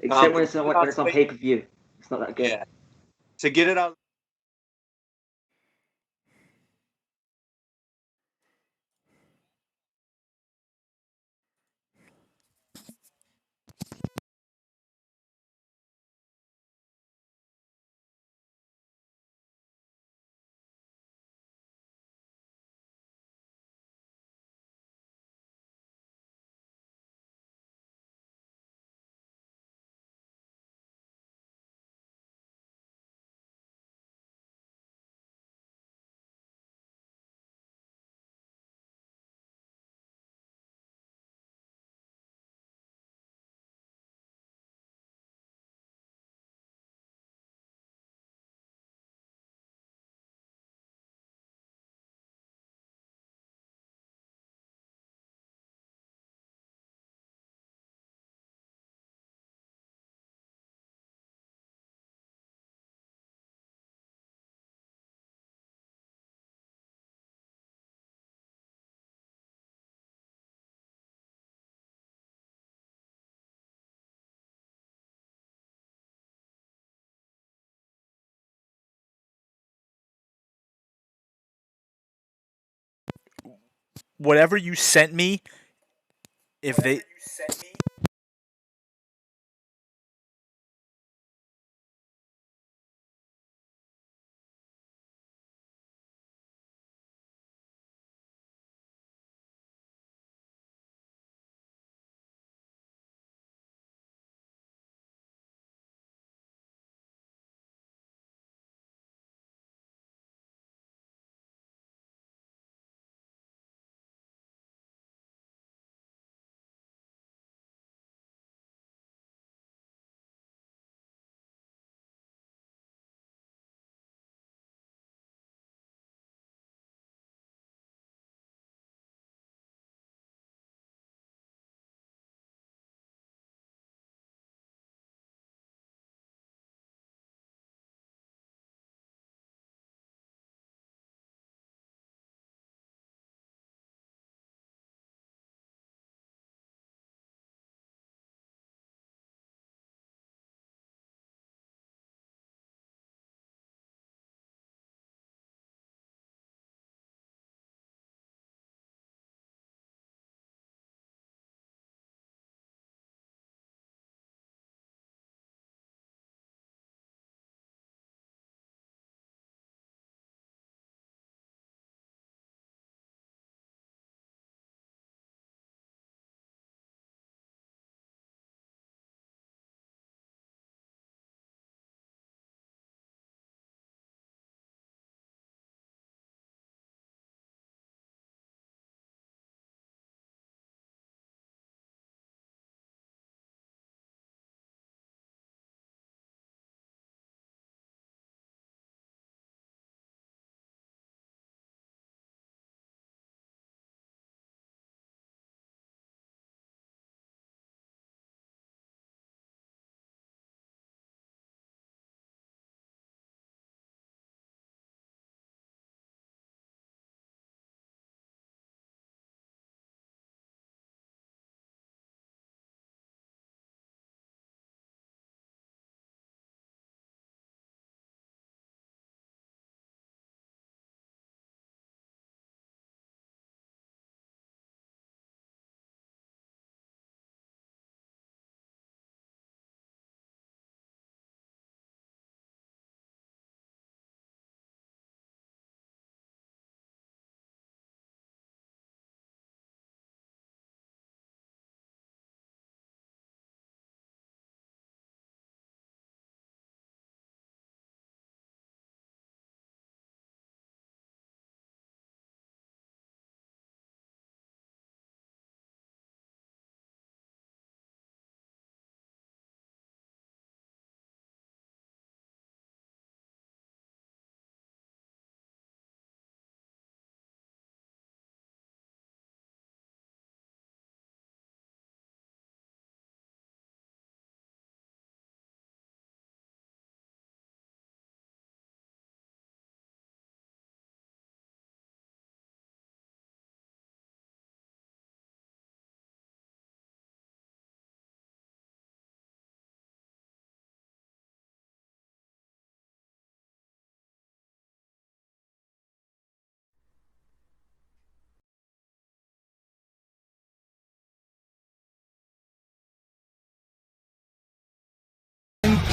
Except when it's on pay-per-view. It's not that good. Yeah. To get it out. Whatever you sent me, if they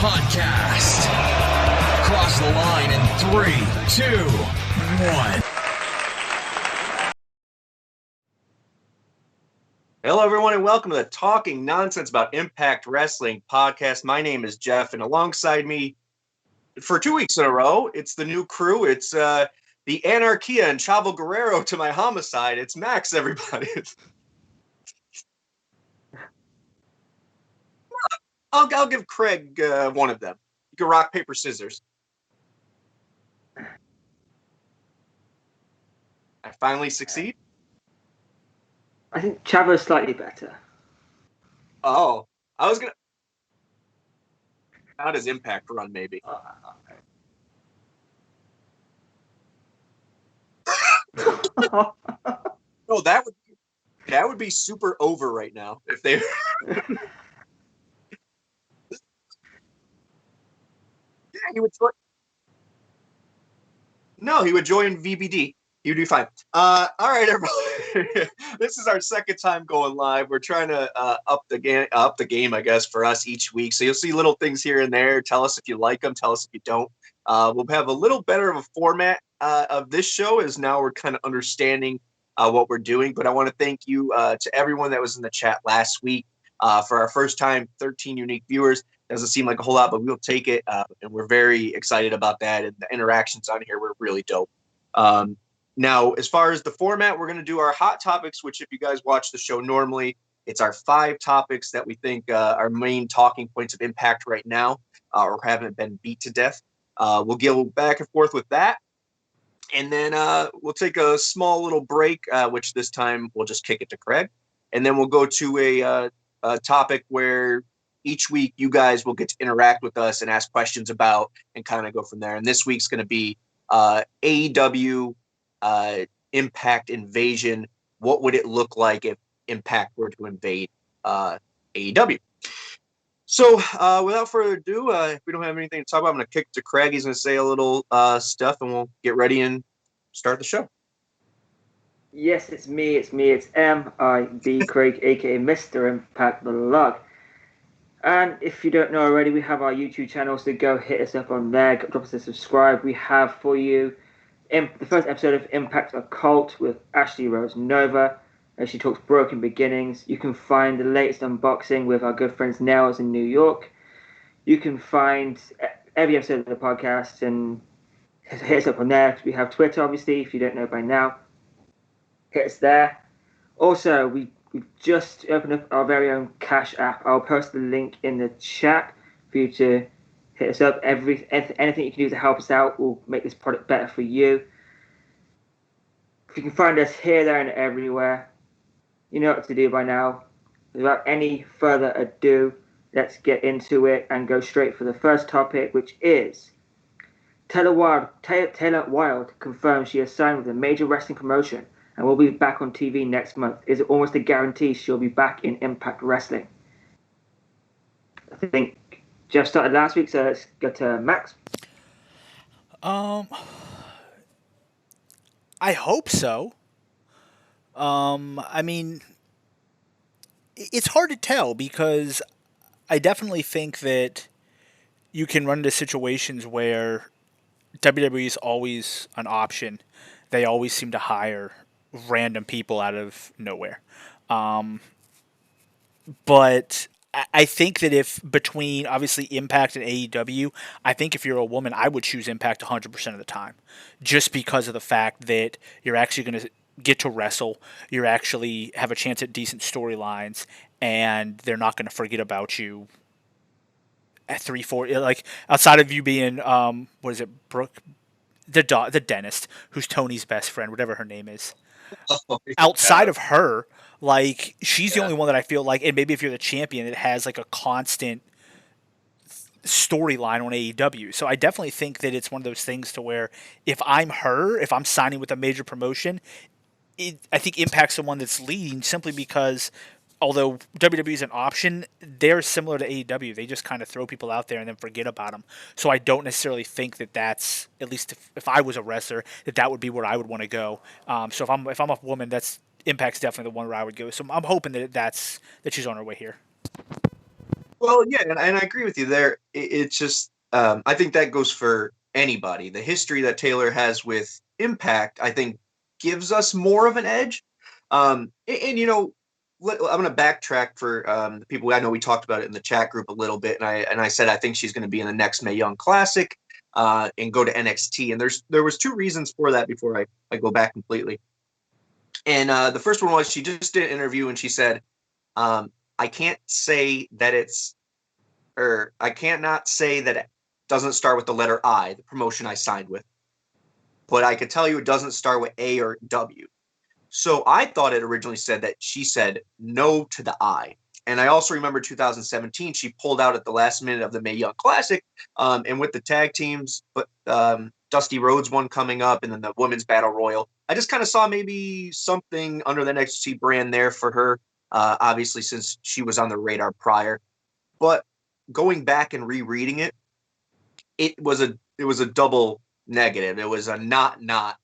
AEWPODCAST. Cross the line in 3, 2, 1. Hello, everyone, and welcome to the Talking Nonsense About Impact Wrestling podcast. My name is Geoff, and alongside me for 2 weeks in a row, it's the new crew. It's the Anarchia and Chavo Guerrero to my homicide. It's Max, everybody. I'll give Craig one of them. You can rock, paper, scissors. I finally succeed. I think Chavo's slightly better. Oh, I was gonna. Not his Impact run, maybe. No, that would be super over right now if they. Yeah, he would join. No, he would join VBD. He would be fine. All right, everybody. This is our second time going live. We're trying to up the game, I guess, for us each week. So you'll see little things here and there. Tell us if you like them. Tell us if you don't. We'll have a little better of a format of this show, as now we're kind of understanding what we're doing. But I want to thank you to everyone that was in the chat last week for our first time, 13 unique viewers. Doesn't seem like a whole lot, but we'll take it. And we're very excited about that. And the interactions on here were really dope. Now, as far as the format, we're going to do our hot topics, which if you guys watch the show normally, it's our 5 topics that we think are main talking points of Impact right now or haven't been beat to death. We'll go back and forth with that. And then we'll take a small little break, which this time we'll just kick it to Craig. And then we'll go to a topic where each week you guys will get to interact with us and ask questions about and kind of go from there. And this week's going to be AEW Impact Invasion. What would it look like if Impact were to invade AEW? So without further ado, if we don't have anything to talk about, I'm going to kick it to Craig. He's going to say a little stuff, and we'll get ready and start the show. Yes, it's me. It's MIB Craig, aka Mr. Impact Blog. And if you don't know already, we have our YouTube channel, so go hit us up on there, drop us a subscribe. We have for you the first episode of Impact Occult with Ashley Rose Nova, as she talks Broken Beginnings. You can find the latest unboxing with our good friends Nails in New York. You can find every episode of the podcast and hit us up on there. We have Twitter, obviously, if you don't know by now. Hit us there. Also, we've just opened up our very own Cash app. I'll post the link in the chat for you to hit us up. Anything you can do to help us out will make this product better for you. If you can find us here, there, and everywhere, you know what to do by now. Without any further ado, let's get into it and go straight for the first topic, which is Taylor Wilde confirms she has signed with a major wrestling promotion and will be back on TV next month. Is it almost a guarantee she'll be back in Impact Wrestling? I think Geoff started last week, so let's go to Max. I hope so. I mean, it's hard to tell because I definitely think that you can run into situations where WWE is always an option. They always seem to hire random people out of nowhere. But I think that if between obviously Impact and AEW, I think if you're a woman, I would choose Impact 100% of the time, just because of the fact that you're actually going to get to wrestle, you're actually have a chance at decent storylines, and they're not going to forget about you at 3-4. Like outside of you being what is it, Brooke, the dentist, who's Tony's best friend, whatever her name is. Outside of her, like she's the only one that I feel like, and maybe if you're the champion, it has like a constant storyline on AEW. So I definitely think that it's one of those things to where if I'm her, if I'm signing with a major promotion, I think Impact's the one that's leading simply because although WWE is an option, they're similar to AEW. They just kind of throw people out there and then forget about them. So I don't necessarily think that that's, at least if I was a wrestler, that would be where I would want to go. So if I'm a woman, that's Impact's definitely the one where I would go. So I'm hoping that she's on her way here. Well, yeah, and I agree with you there. It's just, I think that goes for anybody. The history that Taylor has with Impact, I think, gives us more of an edge. And you know, I'm going to backtrack for the people. I know we talked about it in the chat group a little bit, and I said I think she's going to be in the next Mae Young Classic and go to NXT. And there was two reasons for that before I go back completely. And the first one was she just did an interview and she said, I can't say that I can't not say that it doesn't start with the letter I, the promotion I signed with. But I could tell you it doesn't start with A or W. So I thought it originally said that she said no to the I. And I also remember 2017, she pulled out at the last minute of the Mae Young Classic. And with the tag teams, but Dusty Rhodes one coming up and then the Women's Battle Royal, I just kind of saw maybe something under the NXT brand there for her, obviously, since she was on the radar prior. But going back and rereading it, it was a double negative. It was a not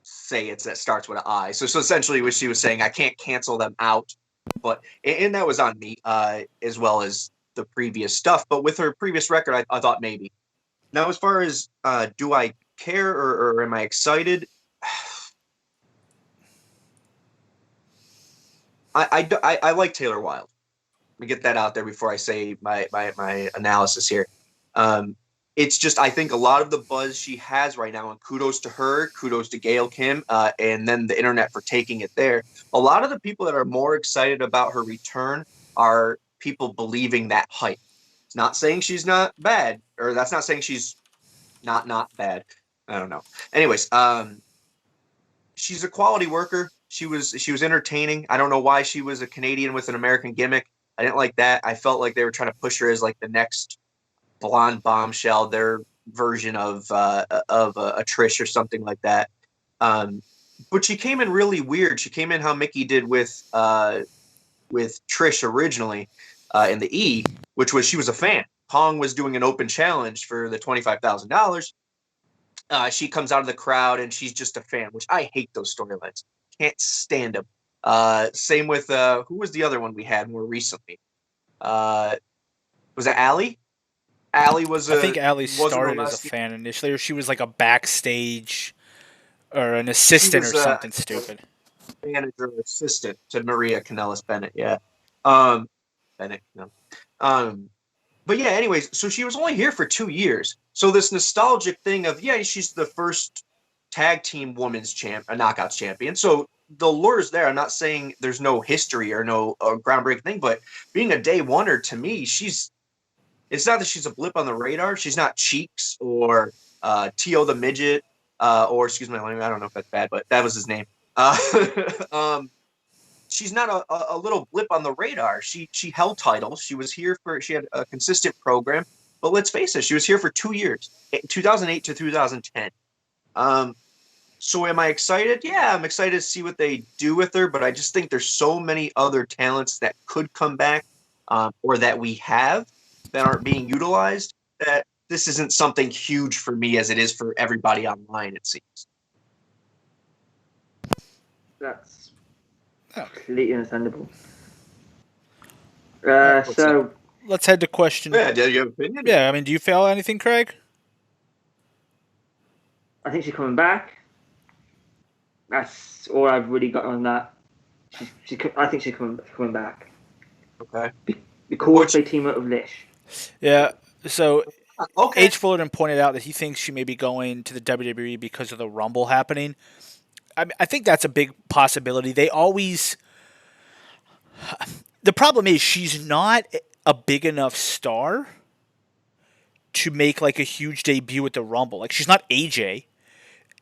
say it's that starts with an I. So essentially what she was saying, I can't cancel them out. But and that was on me, as well as the previous stuff. But with her previous record, I thought maybe. Now, as far as do I care or am I excited? I like Taylor Wilde. Let me get that out there before I say my analysis here. It's just I think a lot of the buzz she has right now, and kudos to her, kudos to Gail Kim, and then the internet for taking it there. A lot of the people that are more excited about her return are people believing that hype. It's not saying she's not bad, or that's not saying she's not bad. I don't know. Anyways, she's a quality worker. She was entertaining. I don't know why she was a Canadian with an American gimmick. I didn't like that. I felt like they were trying to push her as like the next blonde bombshell, their version of a Trish or something like that. But she came in really weird. She came in how Mickey did with Trish originally in the E, which was she was a fan. Pong was doing an open challenge for the $25,000. She comes out of the crowd and she's just a fan, which I hate those storylines. Can't stand them. Same with who was the other one we had more recently? Was it Allie? Allie was I think Allie started as a fan initially, or she was like a backstage or an assistant or something stupid. Manager or assistant to Maria Kanellis Bennett, yeah. Bennett, no. But yeah, anyways, so she was only here for 2 years. So this nostalgic thing of, yeah, she's the first tag team women's knockouts champion. So the lure's there. I'm not saying there's no history or no groundbreaking thing, but being a day oneer to me, it's not that she's a blip on the radar. She's not Cheeks or T.O. the Midget, or excuse my language, I don't know if that's bad, but that was his name. She's not a little blip on the radar. She held titles. She had a consistent program. But let's face it, she was here for 2 years, 2008 to 2010. So am I excited? Yeah, I'm excited to see what they do with her, but I just think there's so many other talents that could come back or that we have that aren't being utilized that this isn't something huge for me as it is for everybody online, it seems. That's completely understandable. So let's head to question. Yeah, do you have an opinion? Yeah, I mean, do you feel anything, Craig? I think she's coming back. That's all I've really got on that. I think she's coming back. Okay. Because they team up with Lish. Yeah. So okay. H. Fullerton pointed out that he thinks she may be going to the WWE because of the Rumble happening. I think that's a big possibility. They always... The problem is she's not a big enough star to make like a huge debut at the Rumble. Like, she's not AJ.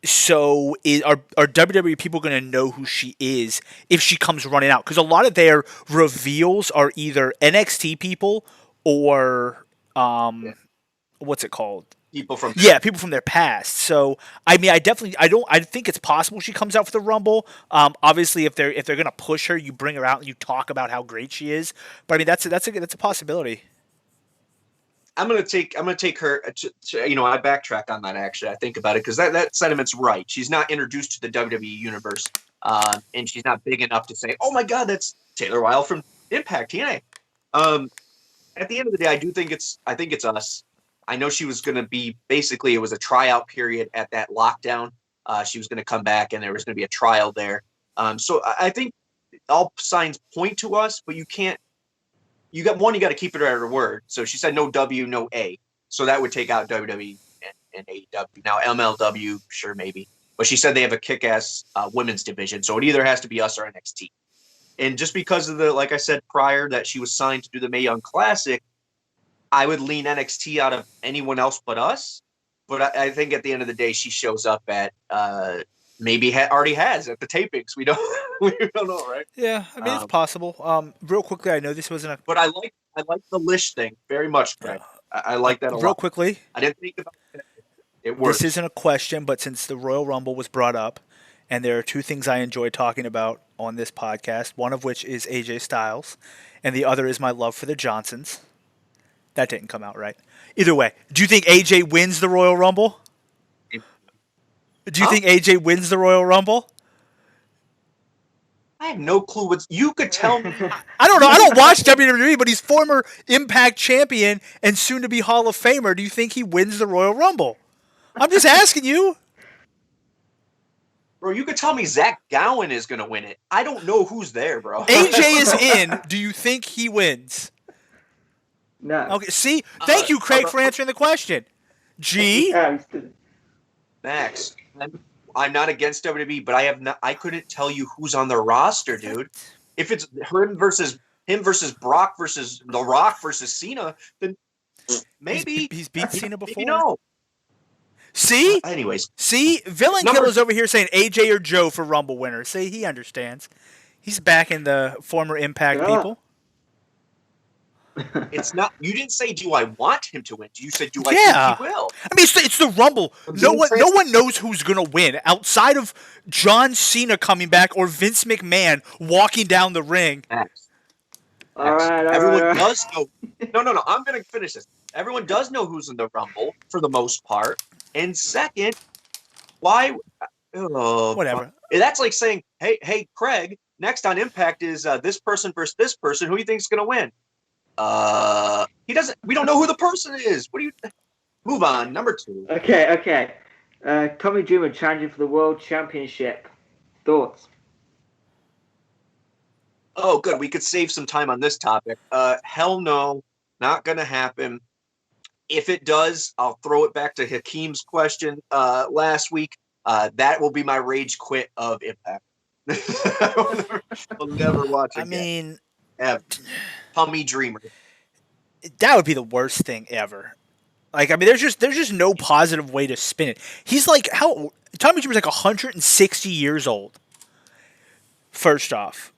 So are WWE people going to know who she is if she comes running out? Because a lot of their reveals are either NXT people or what's it called? People from their past. So I mean, I think it's possible she comes out for the Rumble. Obviously, if they're going to push her, you bring her out and you talk about how great she is. But I mean, that's a possibility. I'm gonna take her. I backtrack on that. Actually, I think about it because that sentiment's right. She's not introduced to the WWE universe, and she's not big enough to say, "Oh my God, that's Taylor Wilde from Impact TNA." At the end of the day, I think it's us. I know she was going to be basically, it was a tryout period at that lockdown. She was going to come back and there was going to be a trial there. So I think all signs point to us, but you got to keep it at her word. So she said no W, no A. So that would take out WWE and AEW. Now MLW, sure, maybe. But she said they have a kick-ass women's division. So it either has to be us or NXT. And just because of like I said prior, that she was signed to do the Mae Young Classic, I would lean NXT out of anyone else but us. But I think at the end of the day, she shows up at maybe already has at the tapings. We don't know, right? Yeah, I mean it's possible. Real quickly, I know this wasn't a. But I like the Lish thing very much, Greg. I like that a lot. Real quickly, I didn't think about it. It works. This isn't a question, but since the Royal Rumble was brought up, and there are two things I enjoy talking about on this podcast, one of which is AJ Styles, and the other is my love for the Johnsons. That didn't come out right. Either way, do you think AJ wins the Royal Rumble? Do you think AJ wins the Royal Rumble? I have no clue what you could tell me. I don't know. I don't watch WWE, but he's former Impact champion and soon to be Hall of Famer. Do you think he wins the Royal Rumble? I'm just asking you. Bro, you could tell me Zach Gowen is going to win it. I don't know who's there, bro. AJ is in. Do you think he wins? No. Okay, see? Thank you, Craig, for answering the question. G? Max, I'm not against WWE, but I couldn't tell you who's on the roster, dude. If it's him versus Brock versus The Rock versus Cena, then maybe he's beat Cena before. Maybe no. See? Anyways. See? Villain Killer's over here saying AJ or Joe for Rumble winner. See, he understands. He's back in the former Impact people. It's not. You didn't say, "Do I want him to win?" You said, "Do I think he will?" I mean, it's the Rumble. No one knows who's gonna win outside of John Cena coming back or Vince McMahon walking down the ring. All right. Everyone does know. No. I'm gonna finish this. Everyone does know who's in the Rumble for the most part. And second, why? Whatever. That's like saying, "Hey, Craig. Next on Impact is this person versus this person. Who do you think is gonna win?" He doesn't. We don't know who the person is. What do you? Move on. Number 2. Okay. Tommy Dreamer challenging for the World Championship. Thoughts? Oh, good. We could save some time on this topic. Hell no, not gonna happen. If it does, I'll throw it back to Hakeem's question last week. That will be my rage quit of Impact. I'll never watch it. I mean. Tommy Dreamer. That would be the worst thing ever. Like, I mean, there's just no positive way to spin it. He's like, Tommy Dreamer's like 160 years old. First off.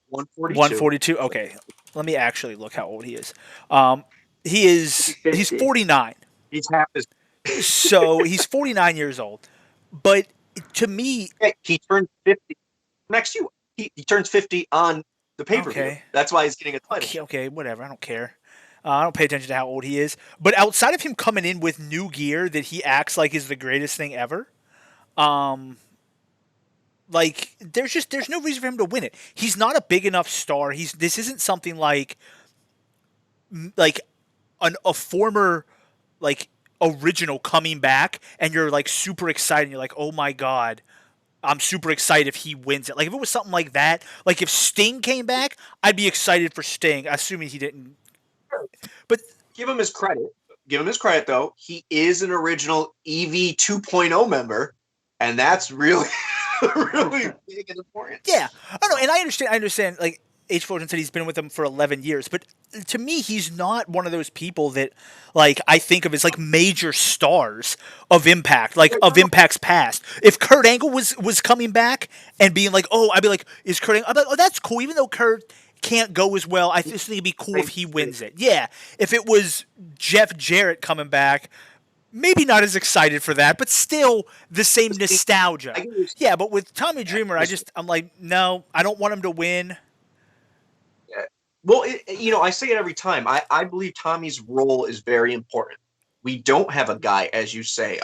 142. 142. Okay. Let me actually look how old he is. He's 49. He's half as So he's 49 years old. But to me, he turned 50 next year. He turns 50 on the pay-per-view. Okay. That's why he's getting a title. Okay, whatever. I don't care. I don't pay attention to how old he is. But outside of him coming in with new gear that he acts like is the greatest thing ever, like there's no reason for him to win it. He's not a big enough star. This isn't something like a former like original coming back and you're like super excited and you're like, oh my god, I'm super excited if he wins it. Like if it was something like that, like if Sting came back, I'd be excited for Sting, assuming he didn't. But give him his credit. Give him his credit though. He is an original EV 2.0 member, and that's really really big and important. Yeah, I know, and I understand. Like H. Fulton said, he's been with them for 11 years, but to me, he's not one of those people that, like, I think of as like major stars of Impact, like of Impact's past. If Kurt Angle was coming back and being like, oh, I'd be like, is Kurt Angle? I'd be like, oh, that's cool. Even though Kurt can't go as well, I just think it'd be cool if he wins it. Yeah, if it was Jeff Jarrett coming back. Maybe not as excited for that, but still the same nostalgia. Yeah, but with Tommy Dreamer, I'm like, no, I don't want him to win. Yeah. Well, I say it every time. I believe Tommy's role is very important. We don't have a guy, as you say,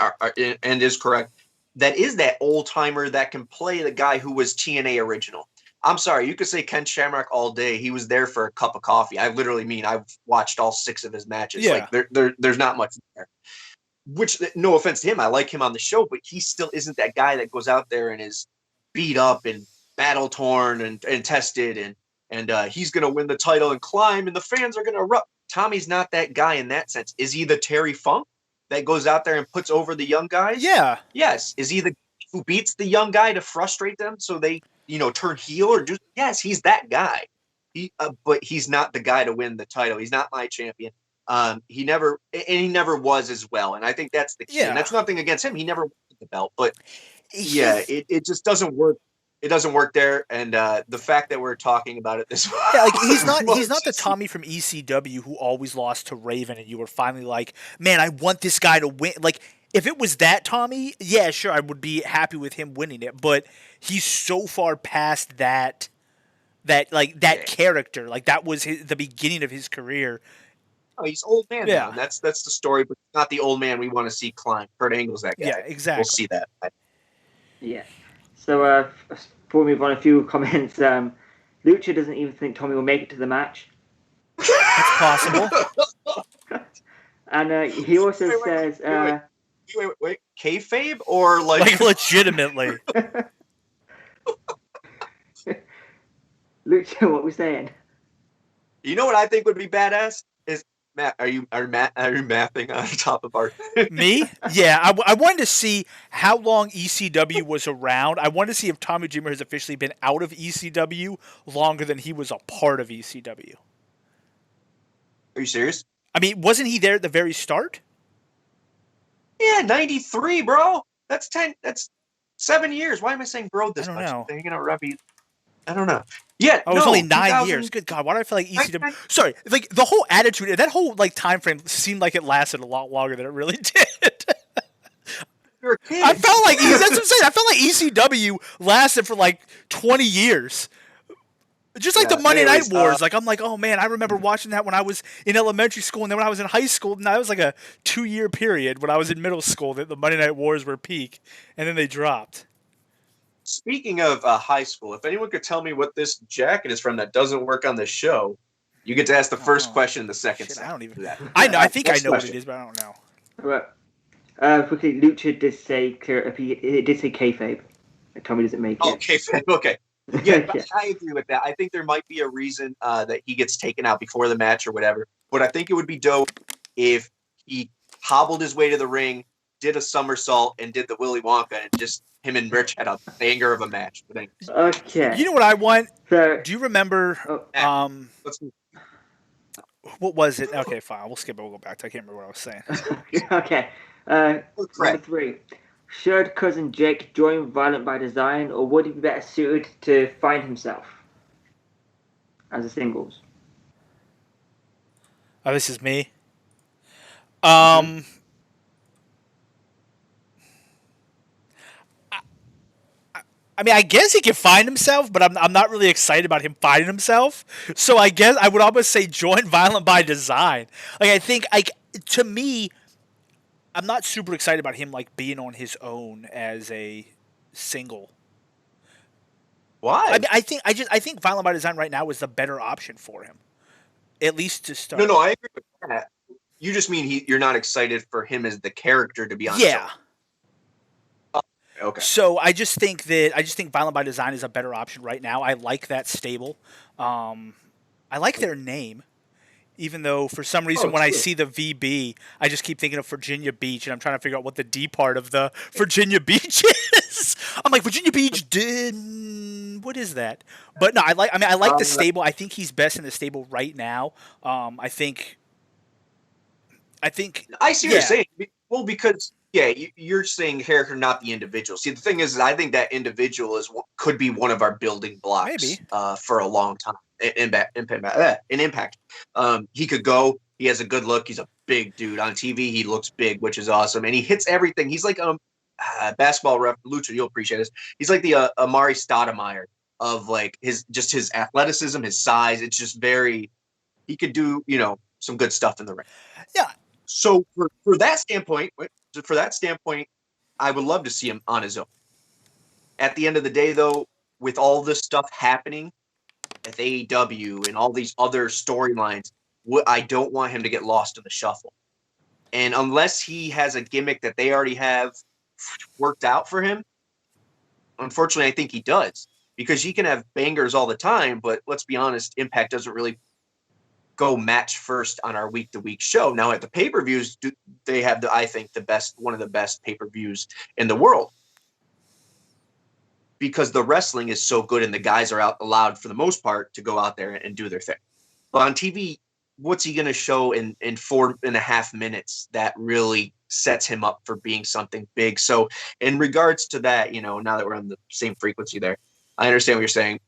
and is correct, that is that old timer that can play the guy who was TNA original. I'm sorry, you could say Ken Shamrock all day. He was there for a cup of coffee. I literally mean I've watched all 6 of his matches. Yeah. Like there's not much there. Which, no offense to him, I like him on the show, but he still isn't that guy that goes out there and is beat up and battle torn and tested and he's going to win the title and climb and the fans are going to erupt. Tommy's not that guy in that sense. Is he the Terry Funk that goes out there and puts over the young guys? Yeah. Yes. Is he the who beats the young guy to frustrate them so they, turn heel or just, yes, he's that guy. But he's not the guy to win the title. He's not my champion. He never was as well. And I think that's the key. Yeah. And that's nothing against him. He never won the belt, but it just doesn't work. It doesn't work there. And the fact that we're talking about it this way. Yeah, like he's not the Tommy from ECW who always lost to Raven and you were finally like, man, I want this guy to win. Like, if it was that Tommy, yeah, sure, I would be happy with him winning it. But he's so far past that character. Like, that was the beginning of his career. Oh, he's old man now. And that's the story, but not the old man we want to see climb. Kurt Angle's that guy. Yeah, exactly. We'll see that. Yeah. So before we move on, a few comments. Lucha doesn't even think Tommy will make it to the match. It's possible. And he also says... Wait. Kayfabe or like legitimately? Lucha, what we saying? You know what I think would be badass is Matt. Are you mapping on top of our me? Yeah, I wanted to see how long ECW was around. I wanted to see if Tommy Dreamer has officially been out of ECW longer than he was a part of ECW. Are you serious? I mean, wasn't he there at the very start? Yeah, 93, bro. That's 7 years. Why am I saying bro this much? Know. They're gonna rub you. I don't know. Yeah, it was only 9 years. Good God, why do I feel like ECW? Sorry, like the whole attitude, that whole like time frame seemed like it lasted a lot longer than it really did. You're a kid. I felt like that's what I'm saying. I felt like ECW lasted for like 20 years. Just like the Monday Night Wars. Like, I'm like, oh man, I remember watching that when I was in elementary school, and then when I was in high school, and that was like a 2-year period when I was in middle school that the Monday Night Wars were peak, and then they dropped. Speaking of high school, if anyone could tell me what this jacket is from that doesn't work on the show, you get to ask the first question in the second. Shit, I don't even. I know. I think I know what it is, but I don't know. Right. Quickly, Lucha did say it did say kayfabe. Tommy doesn't make it. Oh, kayfabe. Okay. Yeah, I agree with that. I think there might be a reason that he gets taken out before the match or whatever. But I think it would be dope if he hobbled his way to the ring, did a somersault, and did the Willy Wonka, and just him and Rich had a banger of a match. Okay. You know what I want? So, do you remember? What was it? Okay, fine. We'll skip it. We'll go back to. I can't remember what I was saying. Okay. Number 3. Should cousin Jake join Violent by Design, or would he be better suited to find himself as a singles? Oh, this is me. I mean, I guess he can find himself, but I'm not really excited about him finding himself. So I guess I would almost say join Violent by Design. Like, I think, to me, I'm not super excited about him like being on his own as a single. Why? I mean, I think Violent by Design right now is the better option for him, at least to start. No, I agree with that. You just mean you're not excited for him as the character to be on. Yeah. Okay. So I just think Violent by Design is a better option right now. I like that stable. I like their name. Even though, for some reason, when I see the VB, I just keep thinking of Virginia Beach, and I'm trying to figure out what the D part of the Virginia Beach is. I'm like, Virginia Beach, what is that? But no, I like the stable. I think he's best in the stable right now. I think. I see what you're saying. Well, because you're saying character, not the individual. See, the thing is, I think that individual could be one of our building blocks. Maybe. For a long time. In Impact. He could go. He has a good look. He's a big dude. On TV, he looks big, which is awesome. And he hits everything. He's like basketball ref. Lucha, you'll appreciate this. He's like the Amari Stoudemire of like his athleticism, his size. It's just very. He could do some good stuff in the ring. Yeah. So for that standpoint, I would love to see him on his own. At the end of the day, though, with all this stuff happening at AEW and all these other storylines, I don't want him to get lost in the shuffle. And unless he has a gimmick that they already have worked out for him, unfortunately, I think he does. Because he can have bangers all the time, but let's be honest, Impact doesn't really go match first on our week-to-week show. Now at the pay-per-views, they have I think one of the best pay-per-views in the world, because the wrestling is so good and the guys are allowed for the most part to go out there and do their thing. But on TV, what's he going to show in 4.5 minutes that really sets him up for being something big? So in regards to that, now that we're on the same frequency there, I understand what you're saying.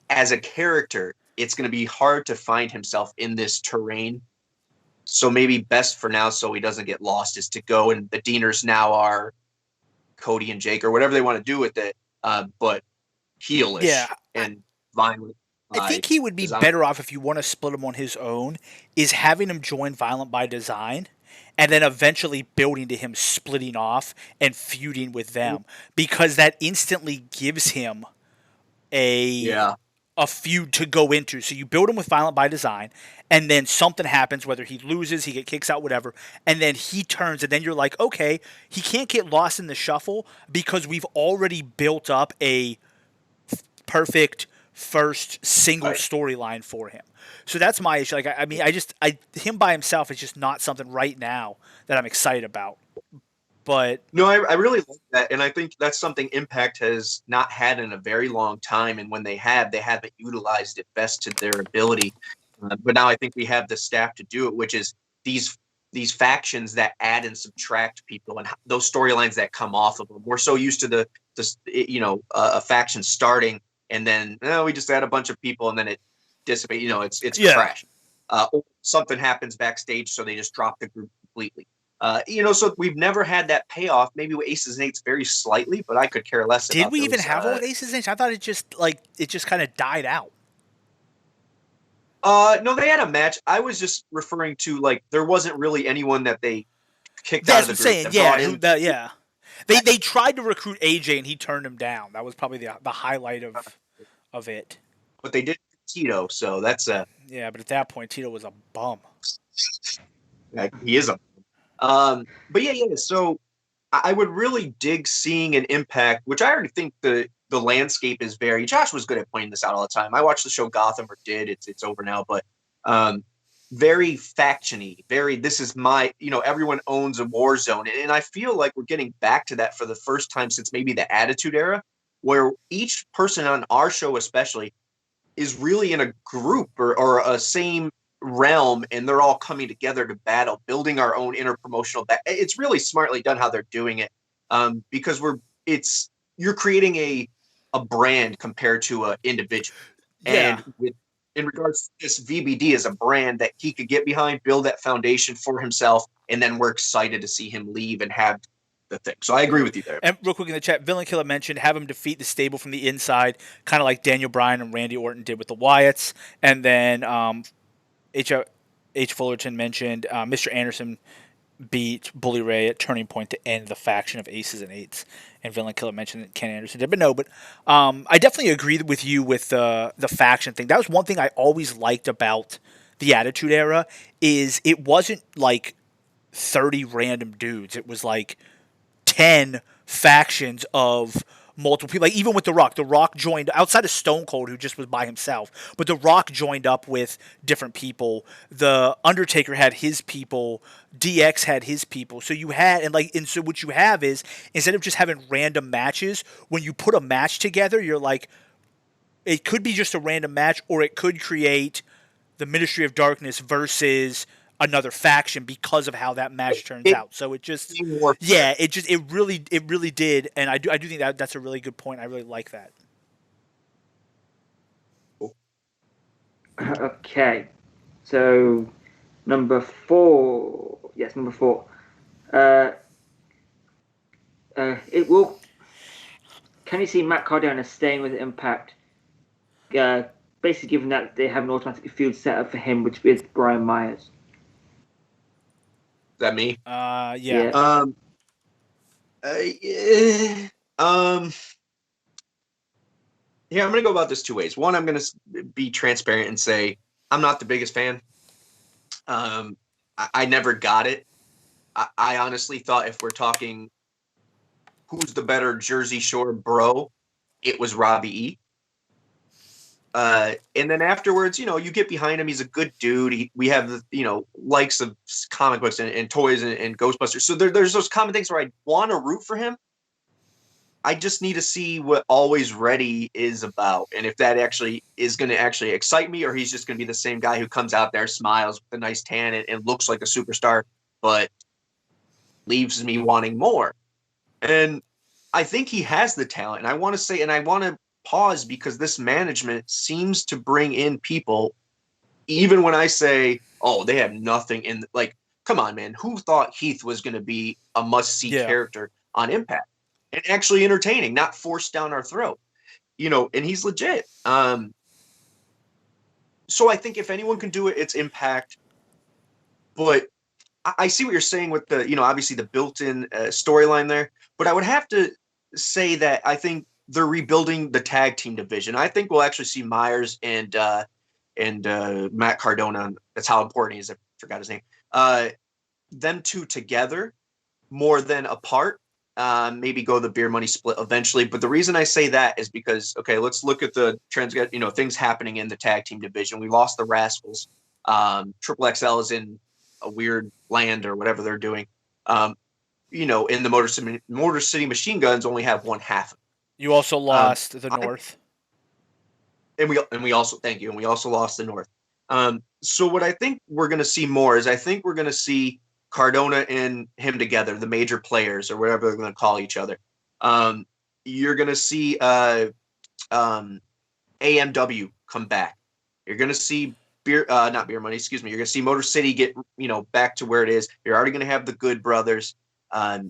As a character, it's going to be hard to find himself in this terrain. So maybe best for now, so he doesn't get lost, is to go, and the Deaners now are Cody and Jake or whatever they want to do with it, but heelish and violent. I think he would be better off, if you want to split him on his own, is having him join Violent by Design and then eventually building to him splitting off and feuding with them, because that instantly gives him a feud to go into. So you build him with Violent by Design, and then something happens, whether he loses, he gets kicks out, whatever, and then he turns, and then you're like, okay, he can't get lost in the shuffle because we've already built up a perfect first single storyline for him. So that's my issue. Like, I mean, him by himself is just not something right now that I'm excited about. But no, I really like that, and I think that's something Impact has not had in a very long time. And when they haven't utilized it best to their ability. But now I think we have the staff to do it, which is these factions that add and subtract people, and those storylines that come off of them. We're so used to a faction starting, and then we just add a bunch of people, and then it dissipates. It's trash. Or something happens backstage, so they just drop the group completely. So we've never had that payoff. Maybe with Aces and Eights very slightly, but I could care less. Did we even have one with Aces and Eights? I thought it just kind of died out. No, they had a match. I was just referring to, there wasn't really anyone that they kicked out of the group. That's saying, They tried to recruit AJ and he turned him down. That was probably the highlight of it. But they did Tito, so that's yeah. But at that point, Tito was a bum. He is a bum. But yeah. So I would really dig seeing an Impact, which I already think the landscape is very. Josh was good at pointing this out all the time. I watched the show Gotham, or did. It's over now, but very faction-y. Very, this is my. Everyone owns a war zone, and I feel like we're getting back to that for the first time since maybe the Attitude Era, where each person on our show, especially, is really in a group or a same realm, and they're all coming together to battle, building our own interpromotional. It's really smartly done how they're doing it, because you're creating a brand compared to an individual. Yeah. And in regards to this, VBD is a brand that he could get behind, build that foundation for himself, and then we're excited to see him leave and have the thing. So I agree with you there. And real quick in the chat, Villain Killer mentioned have him defeat the stable from the inside, kind of like Daniel Bryan and Randy Orton did with the Wyatts. And then H. Fullerton mentioned Mr. Anderson beat Bully Ray at Turning Point to end the faction of Aces and Eights. And Villain Killer mentioned that Ken Anderson did. But I definitely agree with you with the faction thing. That was one thing I always liked about the Attitude Era, is it wasn't like 30 random dudes. It was like 10 factions of multiple people. Like even with The Rock joined outside of Stone Cold, who just was by himself, but The Rock joined up with different people. The Undertaker had his people, DX had his people. So you had, and so what you have is, instead of just having random matches, when you put a match together, you're like, it could be just a random match, or it could create the Ministry of Darkness versus another faction because of how that match turns out. So it just, it really did, and I do think that's a really good point. I really like that. Okay, so number 4. Yes, number 4. It will. Can you see Matt Cardona staying with Impact? Basically, given that they have an automatic feud set up for him, which is Brian Myers. Is that me? Yeah. Yeah, I'm going to go about this two ways. One, I'm going to be transparent and say I'm not the biggest fan. I never got it. I honestly thought if we're talking who's the better Jersey Shore bro, it was Robbie E. And then afterwards, you get behind him. He's a good dude. We have, likes of comic books and toys and Ghostbusters. So there's those common things where I want to root for him. I just need to see what Always Ready is about, and if that actually is going to actually excite me, or he's just going to be the same guy who comes out there, smiles with a nice tan, and looks like a superstar, but leaves me wanting more. And I think he has the talent. And I want to pause because this management seems to bring in people, even when I say, oh, they have nothing in, like, come on, man. Who thought Heath was going to be a must-see character on Impact? And actually entertaining, not forced down our throat, and he's legit. So I think if anyone can do it, it's Impact. But I see what you're saying with the, obviously the built-in storyline there. But I would have to say that I think they're rebuilding the tag team division. I think we'll actually see Myers and Matt Cardona. That's how important he is. I forgot his name. Them two together more than apart. Maybe go the beer money split eventually. But the reason I say that is because, okay, let's look at the things happening in the tag team division. We lost the Rascals. Triple XL is in a weird land or whatever they're doing. In the Motor City Machine Guns only have one half. You also lost the North. And we also, thank you. And we also lost the North. So what I think we're going to see more is I think we're going to see Cardona and him together, the major players or whatever they're going to call each other. You're going to see AMW come back. You're going to see not beer money, excuse me. You're going to see Motor City get, back to where it is. You're already going to have the Good Brothers. I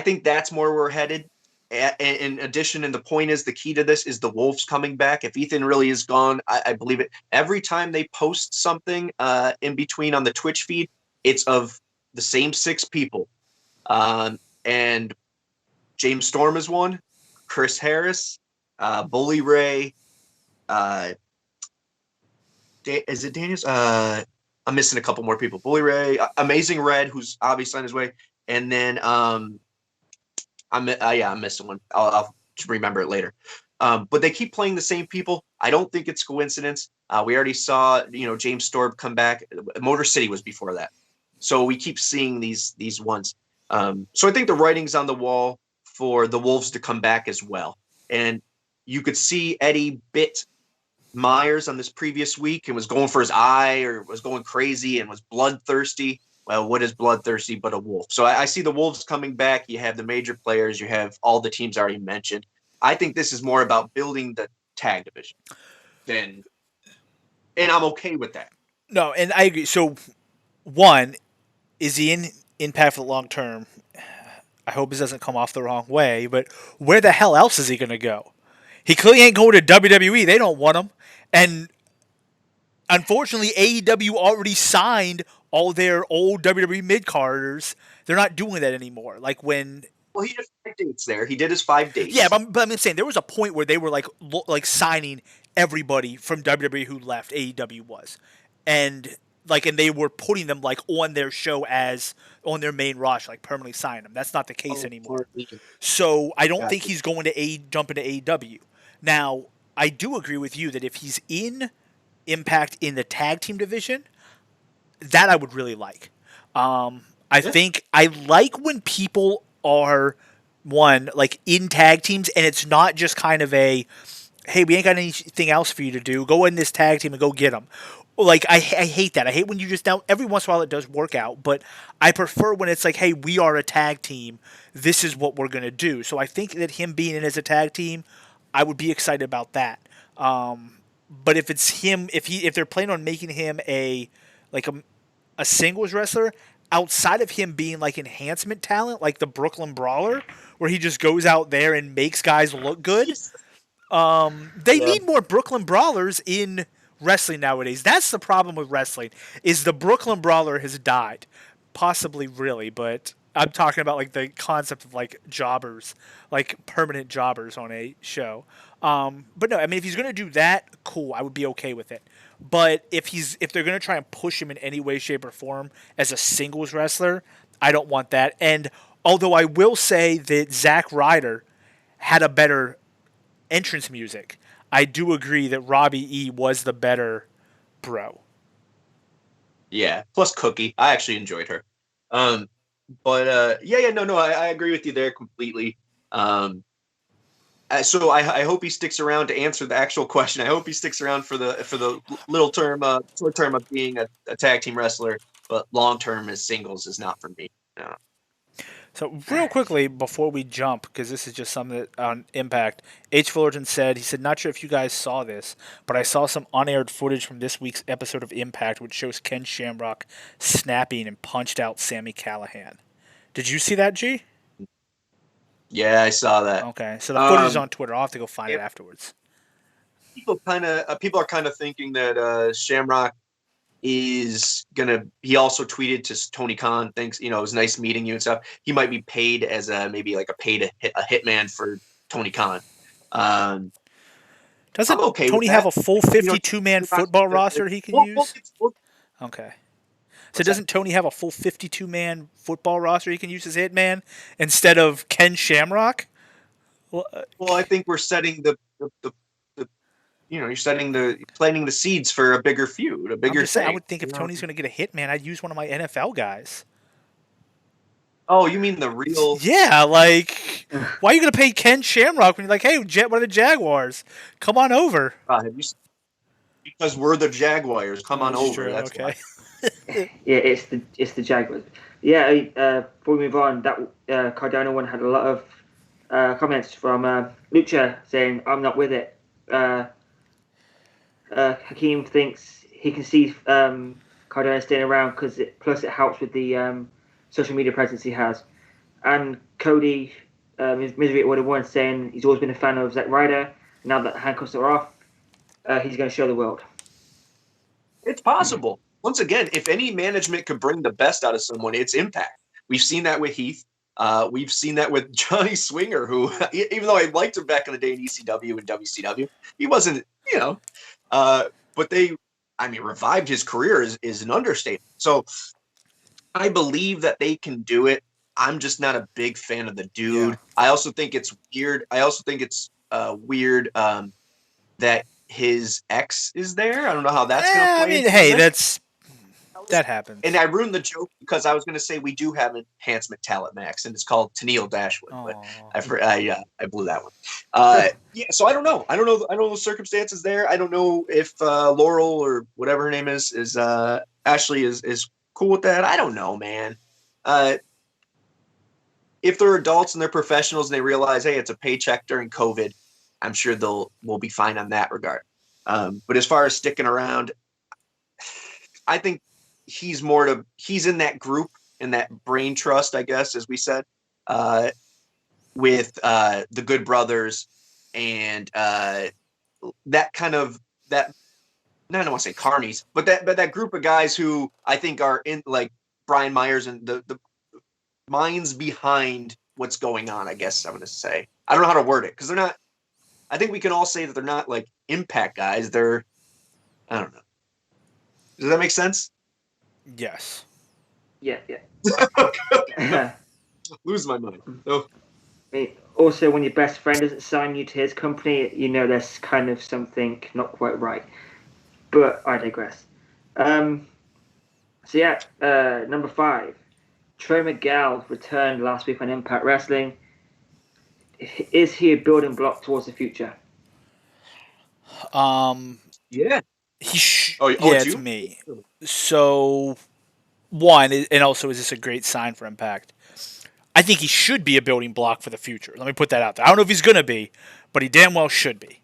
think that's more where we're headed. In addition, and the point is, the key to this is the Wolves coming back. If Ethan really is gone, I believe it. Every time they post something in between on the Twitch feed, it's of the same 6 people. And James Storm is one, Chris Harris, Bully Ray, is it Daniels? I'm missing a couple more people. Bully Ray, Amazing Red, who's obviously on his way. And then I'm missing one. I'll remember it later. But they keep playing the same people. I don't think it's coincidence. We already saw, James Storm come back. Motor City was before that. So we keep seeing these ones. So I think the writing's on the wall for the Wolves to come back as well. And you could see Eddie bit Myers on this previous week and was going for his eye or was going crazy and was bloodthirsty. Well, what is bloodthirsty but a wolf? So I see the Wolves coming back. You have the major players. You have all the teams already mentioned. I think this is more about building the tag division and I'm okay with that. No, and I agree. So, one, is he in Impact for the long term? I hope this doesn't come off the wrong way, but where the hell else is he going to go? He clearly ain't going to WWE. They don't want him. And unfortunately, AEW already signed all their old WWE mid-carders. They're not doing that anymore. Like when... Well, he had 5 dates there. He did his 5 dates. Yeah, but I'm saying there was a point where they were like signing everybody from WWE who left. AEW was. And they were putting them on their show as on their main roster, permanently sign them. That's not the case anymore. So I don't think he's going to jump into AEW. Now, I do agree with you that if he's in Impact in the tag team division, that I would really like. I think I like when people are in tag teams and it's not just kind of a, hey, we ain't got anything else for you to do. Go in this tag team and go get them. I hate that. I hate when you just, now every once in a while it does work out, but I prefer when it's hey, we are a tag team. This is what we're going to do. So I think that him being in as a tag team, I would be excited about that. But if it's him, if they're planning on making him a singles wrestler, outside of him being enhancement talent, like the Brooklyn Brawler, where he just goes out there and makes guys look good, they need more Brooklyn Brawlers in wrestling nowadays. That's the problem with wrestling, is the Brooklyn Brawler has died. Possibly really, but I'm talking about the concept of jobbers, permanent jobbers on a show. But no, I mean, if he's going to do that, cool, I would be okay with it. But if they're going to try and push him in any way, shape, or form as a singles wrestler, I don't want that. And although I will say that Zack Ryder had a better entrance music, I do agree that Robbie E was the better bro. Yeah, plus Cookie. I actually enjoyed her. But no, I agree with you there completely. So I hope he sticks around to answer the actual question. I hope he sticks around for the short term of being a tag team wrestler, but long term as singles is not for me. No. So real quickly before we jump, because this is just something that on Impact, H. Fullerton said, not sure if you guys saw this, but I saw some unaired footage from this week's episode of Impact, which shows Ken Shamrock snapping and punched out Sami Callihan. Did you see that, G? Yeah, I saw that. Okay, so the footage is on Twitter. I'll have to go find it afterwards. People are kind of thinking that Shamrock is gonna. He also tweeted to Tony Khan, thanks, it was nice meeting you and stuff. He might be paid as maybe like a hitman for Tony Khan. Doesn't Tony have a full 52-man football roster he can use? Okay. So doesn't Tony have a full 52-man football roster he can use as hitman instead of Ken Shamrock? Well, I think we're setting you're planting the seeds for a bigger feud, a bigger thing. I would think if Tony's going to get a hitman, I'd use one of my NFL guys. Oh, you mean the real? Yeah, like, why are you going to pay Ken Shamrock when you're like, hey, what are the Jaguars? Come on over. Because we're the Jaguars. Come on over. True. That's okay. Yeah, it's the Jaguars. Yeah, before we move on, that Cardano one had a lot of comments from Lucha saying, I'm not with it. Hakeem thinks he can see Cardano staying around because it helps with the social media presence he has. And Cody, Misery at 101, saying he's always been a fan of Zack Ryder. Now that handcuffs are off, he's going to show the world. It's possible. Once again, if any management could bring the best out of someone, it's Impact. We've seen that with Heath. We've seen that with Johnny Swinger, who, even though I liked him back in the day in ECW and WCW, he wasn't, but revived his career is an understatement. So I believe that they can do it. I'm just not a big fan of the dude. Yeah. I also think it's weird. Weird that his ex is there. I don't know how that's going to play. Hey, that happens. And I ruined the joke because I was going to say we do have an enhancement talent max, and it's called Tennille Dashwood. But I blew that one. So I don't know. I don't know the circumstances there. I don't know if Laurel or whatever her name is Ashley is cool with that. I don't know, man. If they're adults and they're professionals and they realize, hey, it's a paycheck during COVID, I'm sure we'll be fine on that regard. But as far as sticking around, I think he's in that group, in that brain trust, I guess, as we said, with the Good Brothers and that kind of that. I don't want to say carnies, but that group of guys who I think are in, like Brian Myers and the minds behind what's going on. I guess I'm going to say, I don't know how to word it because they're not. I think we can all say that they're not like Impact guys. They're, I don't know. Does that make sense? Yes. Yeah. Lose my mind. No. Also, when your best friend doesn't sign you to his company, there's kind of something not quite right. But I digress. Number 5. Trey Miguel returned last week on Impact Wrestling. Is he a building block towards the future? Yeah. It's me. So, one, and also, is this a great sign for Impact? I think he should be a building block for the future. Let me put that out there. I don't know if he's going to be, but he damn well should be.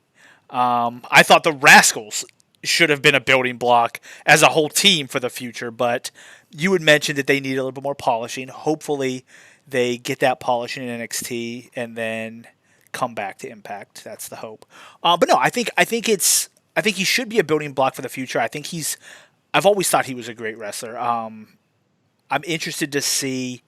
I thought the Rascals should have been a building block as a whole team for the future, but you had mentioned that they need a little bit more polishing. Hopefully, they get that polishing in NXT and then come back to Impact. That's the hope. But no, I think he should be a building block for the future. I've always thought he was a great wrestler. I'm interested to see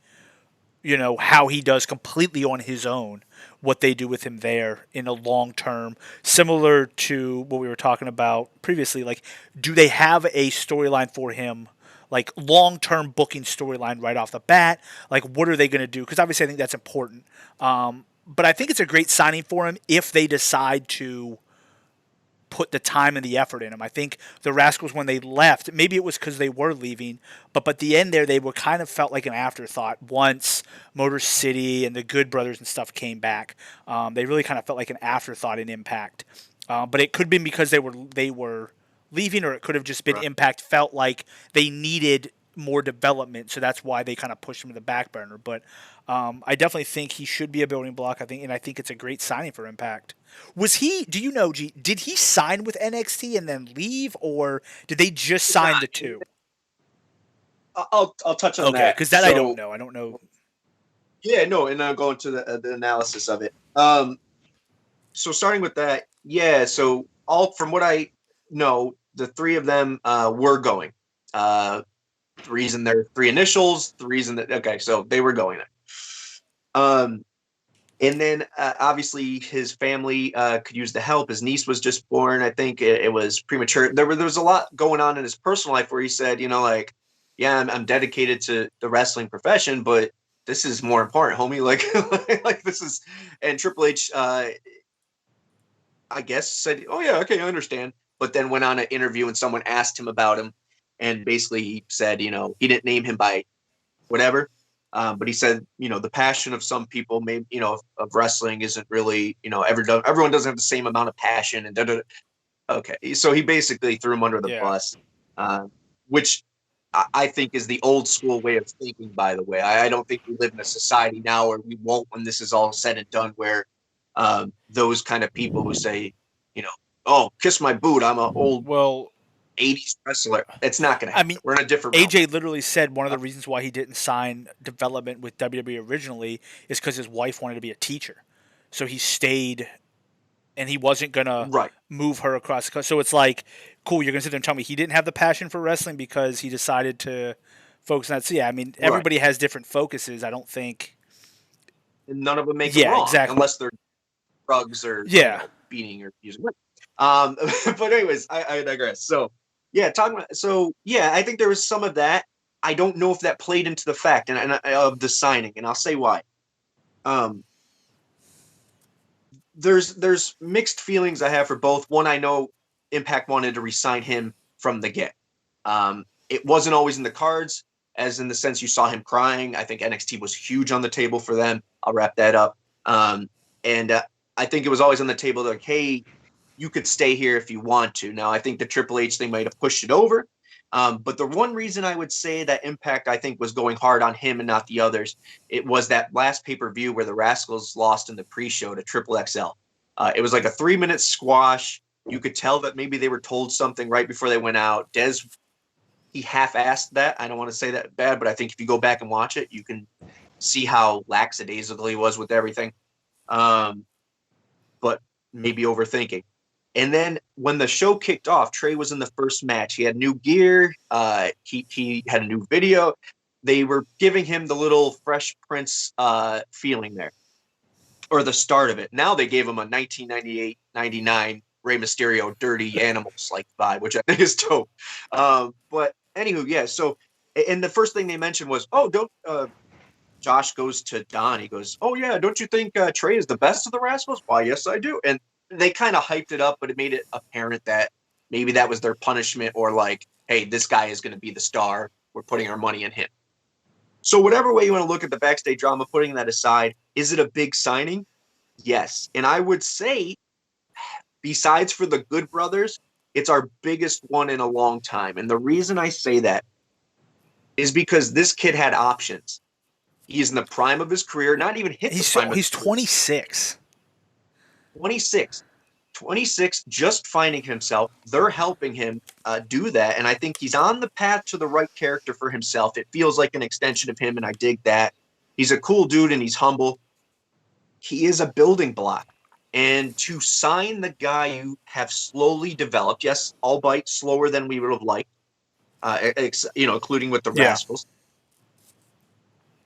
how he does completely on his own, what they do with him there in a long term, similar to what we were talking about previously. Like, do they have a storyline for him, like long term booking storyline right off the bat? Like, what are they going to do? Because obviously, I think that's important. But I think it's a great signing for him if they decide to put the time and the effort in him. I think the Rascals, when they left, maybe it was because they were leaving, but the end there, they were kind of felt like an afterthought once Motor City and the Good Brothers and stuff came back. They really kind of felt like an afterthought in Impact. But it could have been because they were leaving, or it could have just been Impact felt like they needed more development, so that's why they kind of pushed him to the back burner. But I definitely think he should be a building block. I think it's a great signing for Impact. Was he? Do you know? G, did he sign with NXT and then leave, or did they just sign the two? I'll touch on that. Okay, because that I don't know. I don't know. Yeah, no, and I'll go into the analysis of it. So starting with that, yeah. So from what I know, the three of them were going. The reason they're three initials, the reason that so they were going there. And then obviously his family could use the help. His niece was just born. I think it was premature. There was a lot going on in his personal life where he said, yeah, I'm dedicated to the wrestling profession, but this is more important, homie. Like this is, and Triple H, I guess said, oh yeah, okay, I understand. But then went on an interview and someone asked him about him, and basically he said, he didn't name him by whatever. But he said, the passion of some people, maybe, of wrestling isn't really, everyone doesn't have the same amount of passion. And okay, so he basically threw him under the bus, which I think is the old school way of thinking. By the way, I don't think we live in a society now, or we won't when this is all said and done, where those kind of people who say, oh, kiss my boot, I'm an old 80s wrestler. It's not going to happen. I mean, we're in a different realm. AJ literally said one of the reasons why he didn't sign development with WWE originally is because his wife wanted to be a teacher. So he stayed, and he wasn't going to move her across the country. So it's like, cool, you're going to sit there and tell me he didn't have the passion for wrestling because he decided to focus on that. So, yeah, I mean, everybody has different focuses. I don't think... And none of them make it wrong, exactly. Unless they're drugs or beating or using women. But anyways, I digress. So, I think there was some of that. I don't know if that played into the fact of the signing, and I'll say why. There's mixed feelings I have for both. One, I know Impact wanted to re-sign him from the get. It wasn't always in the cards, as in the sense you saw him crying. I think NXT was huge on the table for them. I'll wrap that up. And I think it was always on the table like, hey, you could stay here if you want to. Now, I think the Triple H thing might have pushed it over. But the one reason I would say that Impact, I think, was going hard on him and not the others, it was that last pay-per-view where the Rascals lost in the pre-show to Triple XL. It was like a 3-minute squash. You could tell that maybe they were told something right before they went out. Dez, he half-assed that. I don't want to say that bad, but I think if you go back and watch it, you can see how lackadaisical he was with everything. But maybe overthinking. And then when the show kicked off, Trey was in the first match. He had new gear. He had a new video. They were giving him the little Fresh Prince feeling there, or the start of it. Now they gave him a 1998-99 Rey Mysterio Dirty Animals like vibe, which I think is dope. But anywho, yeah. So, and the first thing they mentioned was, oh, don't. Josh goes to Don. He goes, oh yeah, don't you think Trey is the best of the Rascals? Why, yes, I do. And they kind of hyped it up, but it made it apparent that maybe that was their punishment, or like, hey, this guy is going to be the star. We're putting our money in him. So whatever way you want to look at the backstage drama, putting that aside, is it a big signing? Yes. And I would say, besides for the Good Brothers, it's our biggest one in a long time. And the reason I say that is because this kid had options. He's in the prime of his career, not even hit the prime of his career. 26. 26, just finding himself. They're helping him do that, and I think he's on the path to the right character for himself. It feels like an extension of him, and I dig that. He's a cool dude, and he's humble. He is a building block, and to sign the guy you have slowly developed, yes, albeit slower than we would have liked, including with the Rascals.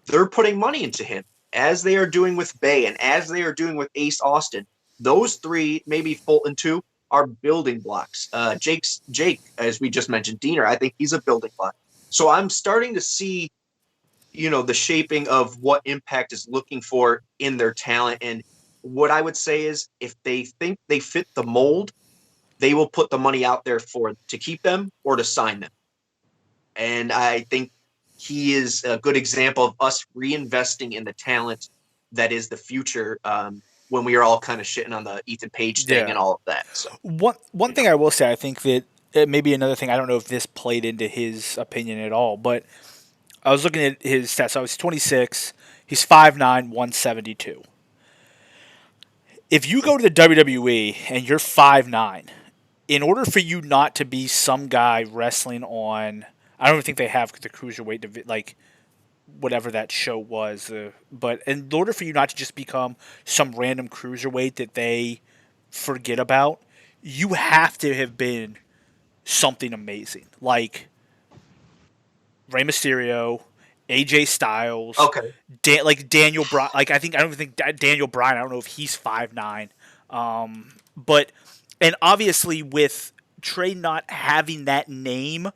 they're putting money into him, as they are doing with Bay and as they are doing with Ace Austin. Those three, maybe Fulton too, are building blocks. Jake, as we just mentioned, Diener, I think he's a building block. So I'm starting to see, the shaping of what Impact is looking for in their talent. And what I would say is, if they think they fit the mold, they will put the money out there to keep them or to sign them. And I think he is a good example of us reinvesting in the talent that is the future, when we are all kind of shitting on the Ethan Page thing and all of that. So one thing I will say, I think that maybe another thing, I don't know if this played into his opinion at all, but I was looking at his stats. So he's 26. He's 5'9", 172. If you go to the WWE and you're 5'9", in order for you not to be some guy wrestling on, I don't even think they have the cruiserweight, like whatever that show was, but in order for you not to just become some random cruiserweight that they forget about, you have to have been something amazing, like Rey Mysterio, AJ Styles, okay, like Daniel Bryan. Like I don't even think Daniel Bryan. I don't know if he's 5'9", but and obviously with Trey not having that name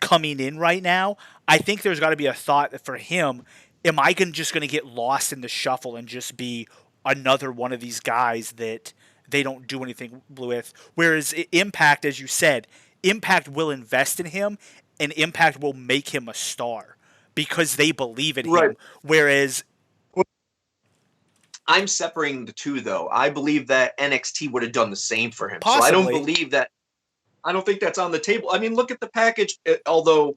coming in right now, I think there's got to be a thought for him. Am I just going to get lost in the shuffle and just be another one of these guys that they don't do anything with? Whereas Impact, as you said, Impact will invest in him, and Impact will make him a star because they believe in him. Whereas I'm separating the two, though. I believe that NXT would have done the same for him. Possibly. So I don't believe that. I don't think that's on the table. I mean, look at the package. Although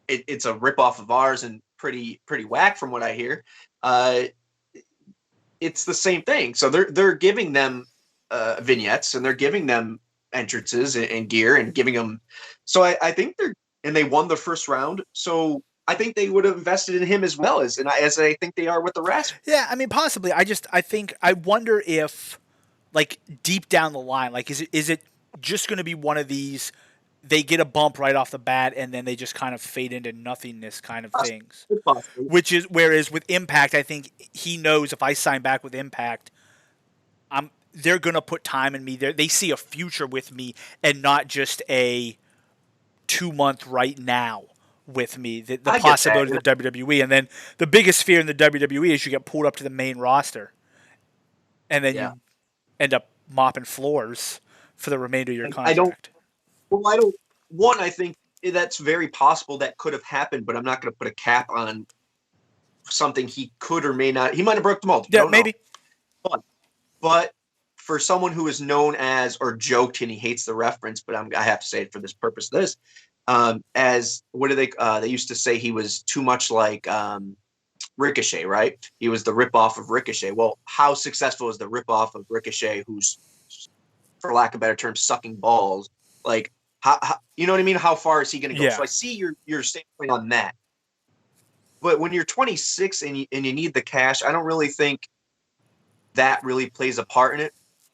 it's a ripoff of ours and pretty whack from what I hear, it's the same thing. So they're giving them vignettes, and they're giving them entrances and gear and giving them. So I think they won the first round. So I think they would have invested in him as well as I think they are with the rest. Yeah, I mean, possibly. I wonder if, like, deep down the line, like, is it just going to be one of these, they get a bump right off the bat and then they just kind of fade into nothingness kind of things? Whereas with Impact, I think he knows if I sign back with Impact, they're going to put time in me. They see a future with me and not just a 2-month right now with me. The possibility of the WWE. And then the biggest fear in the WWE is you get pulled up to the main roster and then you end up mopping floors for the remainder of your contract. I think that's very possible that could have happened, but I'm not going to put a cap on something he could or may not. He might have broke the mold. Yeah, maybe. But for someone who is known as, or joked, and he hates the reference, but I have to say it for this purpose, as what do they used to say he was too much like Ricochet, right? He was the ripoff of Ricochet. Well, how successful is the ripoff of Ricochet, who's, for lack of a better term, sucking balls? Like, how you know what I mean? How far is he going to go? Yeah. So I see your standpoint on that. But when you're 26 and you need the cash, I don't really think that really plays a part in it,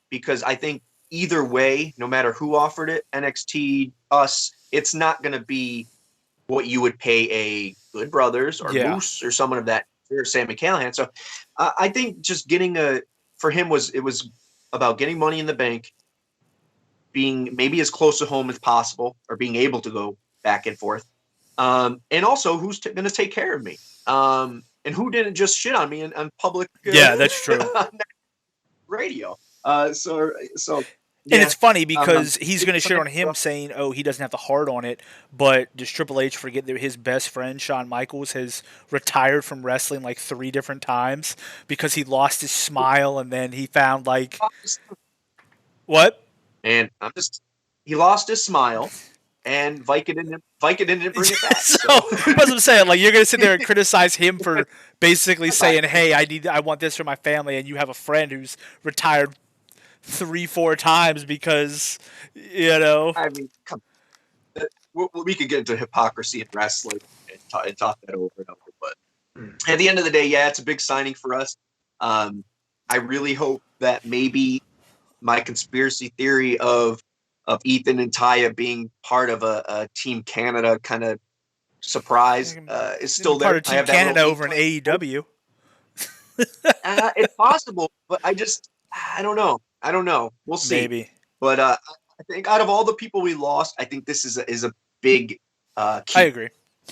because I think either way, no matter who offered it, NXT, us, it's not going to be what you would pay a Good Brothers or Moose or someone of that, or Sam McCallahan. So I think just for him it was about getting money in the bank, being maybe as close to home as possible, or being able to go back and forth. And also, who's going to take care of me? And who didn't just shit on me on public? Yeah, that's true. Radio. And it's funny because he's going to shit on him saying, oh, he doesn't have the heart on it. But does Triple H forget that his best friend, Shawn Michaels, has retired from wrestling like 3 different times because he lost his smile and then he found like... What? And he lost his smile, and Vicodin didn't bring it back. So that's what I'm saying. Like, you're going to sit there and criticize him for basically saying, hey, I want this for my family, and you have a friend who's retired 3-4 times because, I mean, come on. We could get into hypocrisy in wrestling and talk that over and over. But at the end of the day, it's a big signing for us. I really hope that maybe my conspiracy theory of Ethan and Taya being part of a Team Canada kind of surprise is still there. Part of I Team have that Canada little over in inkling. AEW. It's possible, but I don't know. We'll see. Maybe. But I think out of all the people we lost, I think this is a big key. I agree.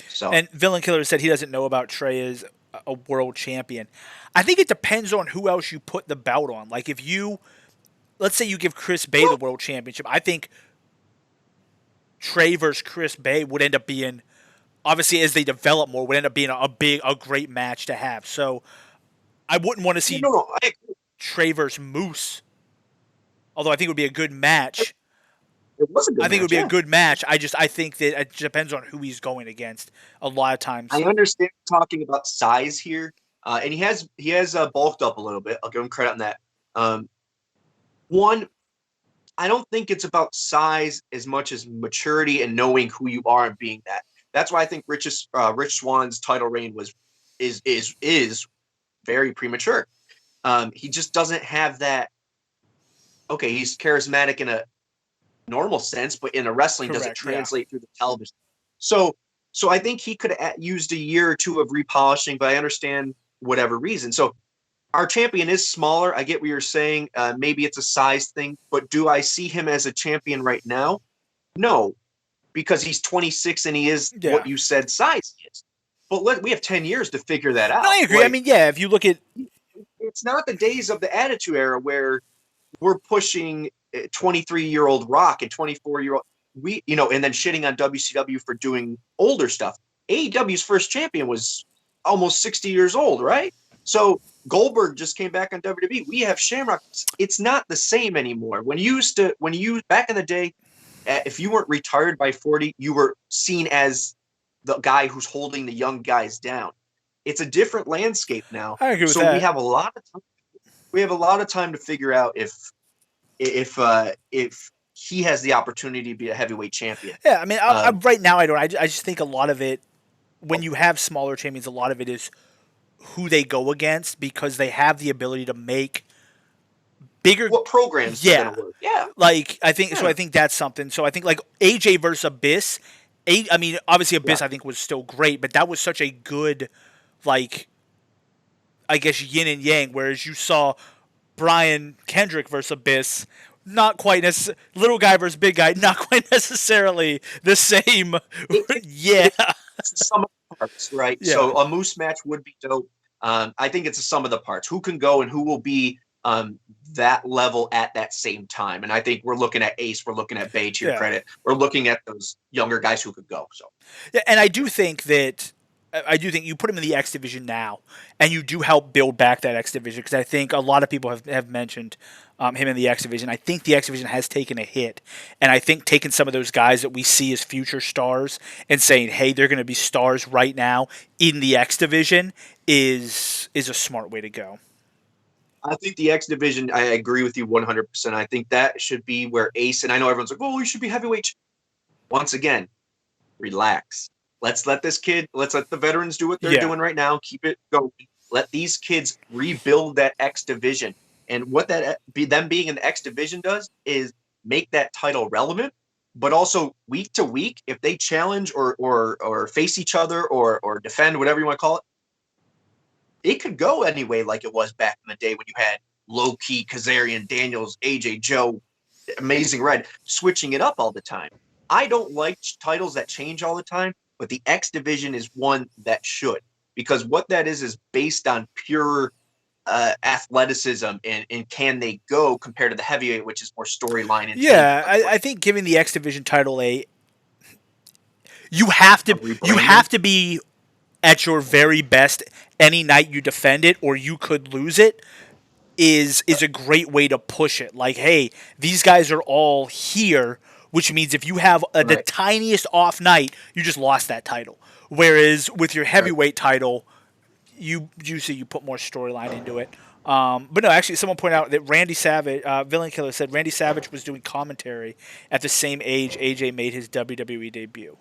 So And Villain Killer said he doesn't know about Trey as a world champion. I think it depends on who else you put the belt on. Like if you, let's say you give Chris Bay the world championship, I think Trey versus Chris Bay would end up being, obviously as they develop more, would end up being a great match to have. So I wouldn't want to see Trey versus Moose. Although I think it would be a good match. It was a good match. I think it would be a good match. I think that it depends on who he's going against. A lot of times, I understand talking about size here, and he has bulked up a little bit. I'll give him credit on that. One, I don't think it's about size as much as maturity and knowing who you are and being that. That's why I think Rich Swann's title reign is very premature. He just doesn't have that. Okay, he's charismatic in a normal sense, but in a wrestling doesn't translate through the television. So I think he could have used a year or two of repolishing, but I understand whatever reason. So our champion is smaller. I get what you're saying. Maybe it's a size thing, but do I see him as a champion right now? No, because he's 26 and he is what you said size is. But we have 10 years to figure that out. No, I agree. Like, I mean, yeah, if you look at, it's not the days of the Attitude Era where we're pushing 23-year-old Rock and 24-year-old and then shitting on WCW for doing older stuff. AEW's first champion was almost 60 years old, right? So Goldberg just came back on WWE. We have Shamrock. It's not the same anymore. When you back in the day, if you weren't retired by 40, you were seen as the guy who's holding the young guys down. It's a different landscape now. I agree with that. We have a lot of time. We have a lot of time to figure out if he has the opportunity to be a heavyweight champion. Yeah, I mean, right now I don't. I just think a lot of it, when you have smaller champions, a lot of it is who they go against because they have the ability to make bigger. What programs? Yeah, are gonna work. Yeah. Like I think so. I think that's something. So I think like AJ versus Abyss. I mean, obviously Abyss I think was still great, but that was such a good, like, I guess yin and yang. Whereas you saw Brian Kendrick versus Abyss, not quite necessarily little guy versus big guy, not quite necessarily the same. It's some of the parts, right? Yeah. So a Moose match would be dope. I think it's a sum of the parts. Who can go and who will be that level at that same time? And I think we're looking at Ace, we're looking at Bay, to your credit. We're looking at those younger guys who could go. So yeah, and I do think you put him in the X division now, and you do help build back that X division because I think a lot of people have mentioned him in the X division. I think the X division has taken a hit, and I think taking some of those guys that we see as future stars and saying, hey, they're going to be stars right now in the X division is a smart way to go. I think the X division, I agree with you 100%. I think that should be where Ace, and I know everyone's like, oh, you should be heavyweight. Once again, relax. Let's let the veterans do what they're doing right now. Keep it going. Let these kids rebuild that X division. And what them being in the X division does is make that title relevant, but also week to week, if they challenge or face each other or defend, whatever you want to call it, it could go anyway like it was back in the day when you had Low-Key, Kazarian, Daniels, AJ, Joe, Amazing Red, switching it up all the time. I don't like titles that change all the time, but the X division is one that should, because what that is based on pure athleticism and can they go compared to the heavyweight, which is more storyline. And I think giving the X division title you have to be at your very best any night you defend it, or you could lose it. Is a great way to push it. Like, hey, these guys are all here, which means if you have the tiniest off night, you just lost that title. Whereas with your heavyweight title, you put more storyline into it. But no, actually, someone pointed out that Randy Savage, Villain Killer said Randy Savage was doing commentary at the same age AJ made his WWE debut.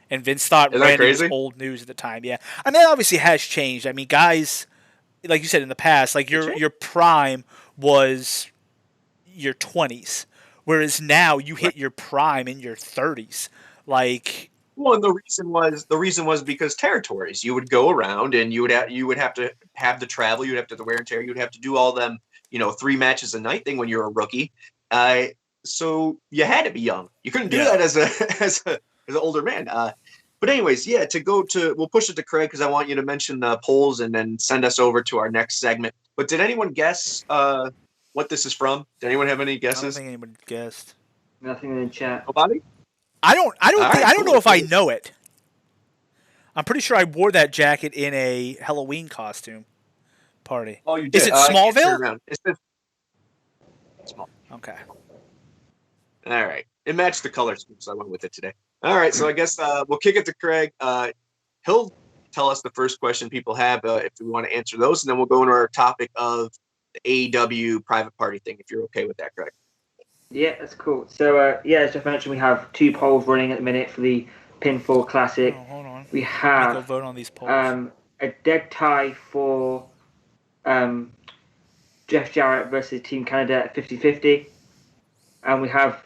And Vince thought Randy was old news at the time. Yeah, I mean, that obviously has changed. I mean, guys, like you said in the past, like your prime was your 20s, whereas now you hit your prime in your 30s. Like, Well, and the reason was because territories. You would go around, and you would have to have the travel. You'd have to the wear and tear. You'd have to do all them 3 matches a night thing when you're a rookie. So you had to be young. You couldn't do that as an older man. But anyways, yeah. We'll push it to Craig because I want you to mention the polls and then send us over to our next segment. But did anyone guess what this is from? Did anyone have any guesses? I don't think anyone guessed. Nothing in the chat. Nobody? I don't know if I Cool. know it. I'm pretty sure I wore that jacket in a Halloween costume party. Oh, you did. Is it I can't turn Smallville? around. It's small. Okay. All right. It matched the color scheme, so I went with it today. All right. So I guess we'll kick it to Craig. He'll tell us the first question people have if we want to answer those, and then we'll go into our topic of the AEW private party thing, if you're okay with that, Craig. Yeah, that's cool. So, as Geoff mentioned, we have 2 polls running at the minute for the Pinfall Classic. Oh, hold on. We I'm have gonna go vote on these polls. a dead tie for Jeff Jarrett versus Team Canada at 50-50. And we have,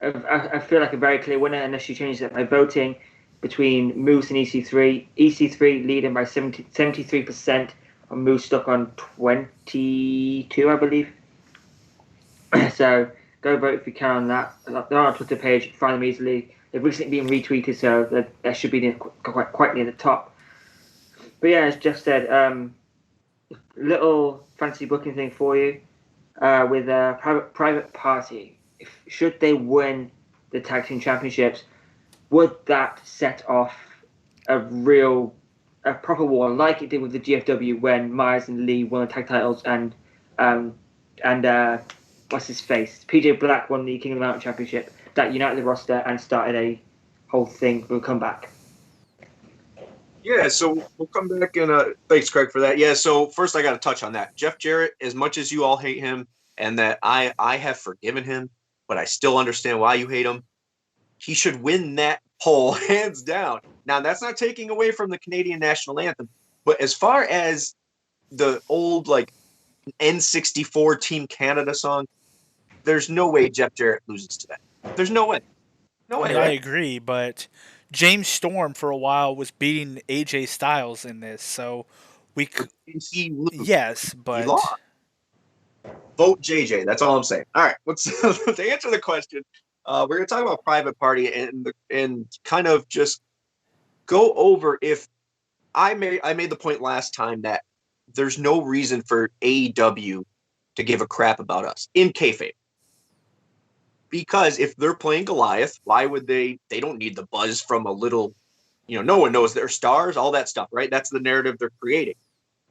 I feel like a very clear winner, unless you change it by voting, between Moose and EC3. EC3 leading by 73%, and Moose stuck on 22, I believe. So go vote if you can on that. They're on our Twitter page. You can find them easily. They've recently been retweeted, so they should be quite near the top. But yeah, as Geoff said, little fancy booking thing for you with a private party. Should they win the tag team championships, would that set off a proper war like it did with the GFW when Myers and Lee won the tag titles and what's his face? PJ Black won the King of the Mountain Championship. That united the roster and started a whole thing. We'll come back. Yeah, so we'll come back and thanks, Craig, for that. Yeah, so first I got to touch on that. Jeff Jarrett, as much as you all hate him and that I have forgiven him, but I still understand why you hate him, he should win that poll hands down. Now, that's not taking away from the Canadian national anthem, but as far as the old N64 Team Canada song, there's no way Jeff Jarrett loses to that. There's no way. No way. I agree, but James Storm for a while was beating AJ Styles in this, so we could. Yes, but he lost. Vote JJ. That's all I'm saying. All right, let's to answer the question. We're going to talk about private party and kind of just go over if I made the point last time that there's no reason for AEW to give a crap about us in kayfabe. Because if they're playing Goliath, why would they? They don't need the buzz from a little, no one knows they're stars, all that stuff, right? That's the narrative they're creating.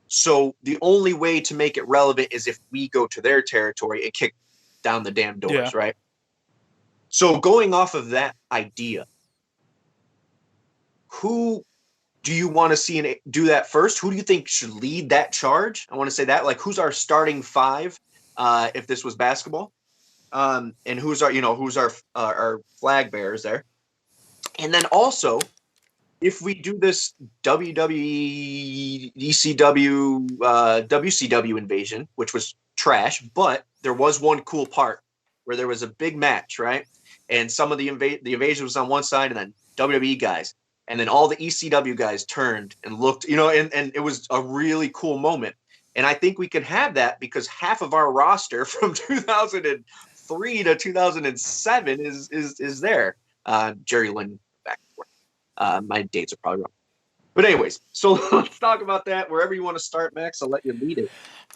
So the only way to make it relevant is if we go to their territory and kick down the damn doors, right? So going off of that idea, who do you want to see do that first? Who do you think should lead that charge? I want to say that, who's our starting 5 if this was basketball? And who's our flag bearers there? And then also, if we do this WWE, ECW, WCW invasion, which was trash, but there was one cool part where there was a big match, right? And some of the invasion was on one side, and then WWE guys, and then all the ECW guys turned and looked, and it was a really cool moment. And I think we can have that because half of our roster from 2003 to 2007 is there. Jerry Lynn back and forth. My dates are probably wrong. But anyways, so let's talk about that. Wherever you want to start, Max, I'll let you lead it.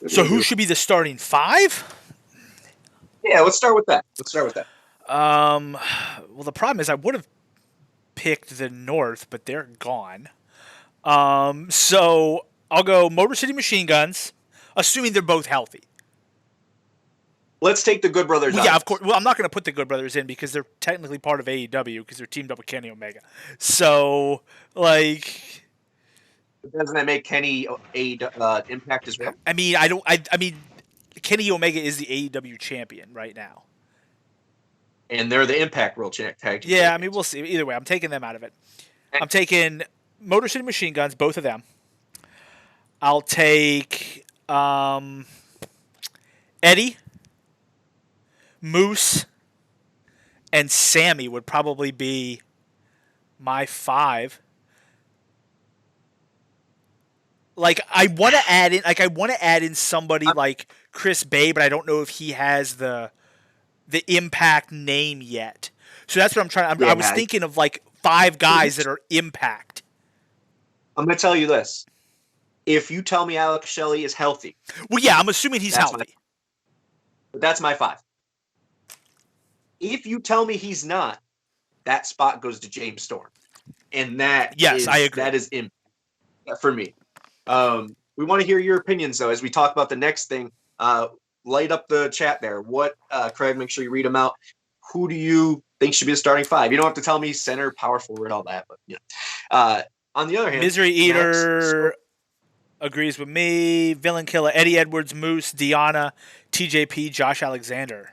So who should be the starting 5? Yeah, let's start with that. Well, the problem is I would have picked the North, but they're gone. So I'll go Motor City Machine Guns, assuming they're both healthy. Let's take the Good Brothers out. Yeah, of course. Well, I'm not going to put the Good Brothers in because they're technically part of AEW because they're teamed up with Kenny Omega. So, doesn't that make Kenny Impact as well? I mean, Kenny Omega is the AEW champion right now. And they're the Impact World Tag Team. Yeah, I mean, we'll see. Either way, I'm taking them out of it. I'm taking Motor City Machine Guns, both of them. I'll take Eddie, Moose, and Sammy would probably be my 5. Like I want to add in somebody like Chris Bay, but I don't know if he has the Impact name yet. So that's what I'm trying. I was thinking of like 5 guys that are Impact. I'm going to tell you this. If you tell me Alex Shelley is healthy. Well, yeah, I'm assuming he's healthy. That's my 5. If you tell me he's not, that spot goes to James Storm. And I agree. That is Impact for me. We want to hear your opinions, though, as we talk about the next thing. Light up the chat there. Craig, make sure you read them out. Who do you think should be the starting 5? You don't have to tell me center, power forward, all that. But on the other hand, Misery Eater agrees with me. Villain Killer, Eddie Edwards, Moose, Deanna, TJP, Josh Alexander.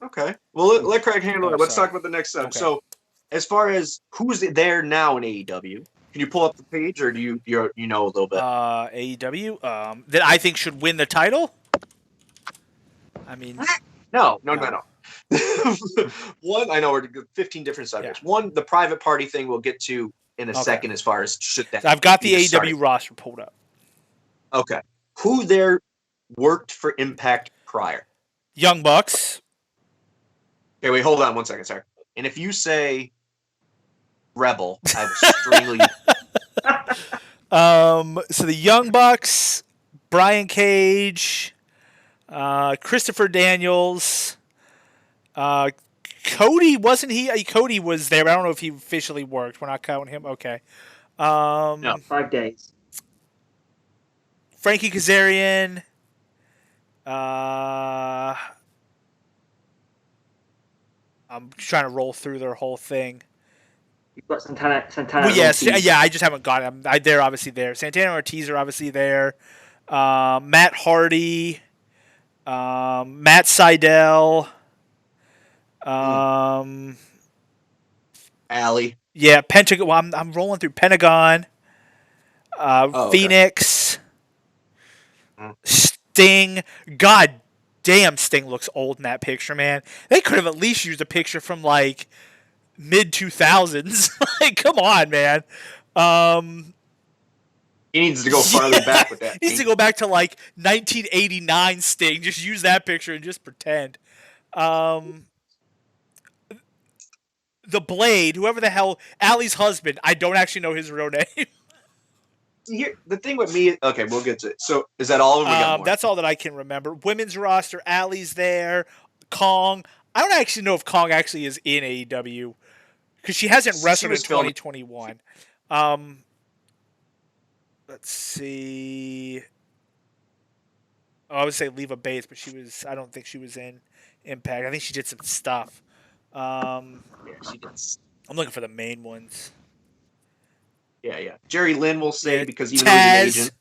Okay. Well, let Craig handle it. Let's talk about the next step. Okay. So, as far as who's there now in AEW, can you pull up the page, or do you know a little bit? AEW that I think should win the title. I mean, no. One, I know we're 15 different subjects. Yeah. One, the private party thing we'll get to in a second. As far as should that, I've got the AEW roster pulled up. Okay, who there worked for Impact prior? Young Bucks. Okay, wait, hold on 1 second, sir. And if you say Rebel, I will extremely. So the Young Bucks, Brian Cage, Christopher Daniels, Cody, wasn't he? Cody was there, but I don't know if he officially worked. We're not counting him. Okay. No, 5 days. Frankie Kazarian. I'm trying to roll through their whole thing. You've got Santana. Well, yes, yeah. I just haven't got them. They're obviously there. Santana and Ortiz are obviously there. Matt Hardy, Matt Sydal, Allie. Yeah, Pentagon. Well, I'm rolling through Pentagon. Phoenix, Sting. God damn, Sting looks old in that picture, man. They could have at least used a picture from like mid-2000s. Like, come on, man. He needs to go farther back with that. He needs to go back to like 1989 Sting. Just use that picture and just pretend. The Blade, whoever the hell, Allie's husband. I don't actually know his real name. Here, the thing with me, okay, we'll get to it. So, is that all? Or we got more? That's all that I can remember. Women's roster, Allie's there. Kong. I don't actually know if Kong actually is in AEW because she hasn't wrestled in 2021. Let's see. I would say Leva Bates, but I don't think she was in Impact. I think she did some stuff. Yeah, she did. I'm looking for the main ones. Yeah. Jerry Lynn will say because even though he's an agent.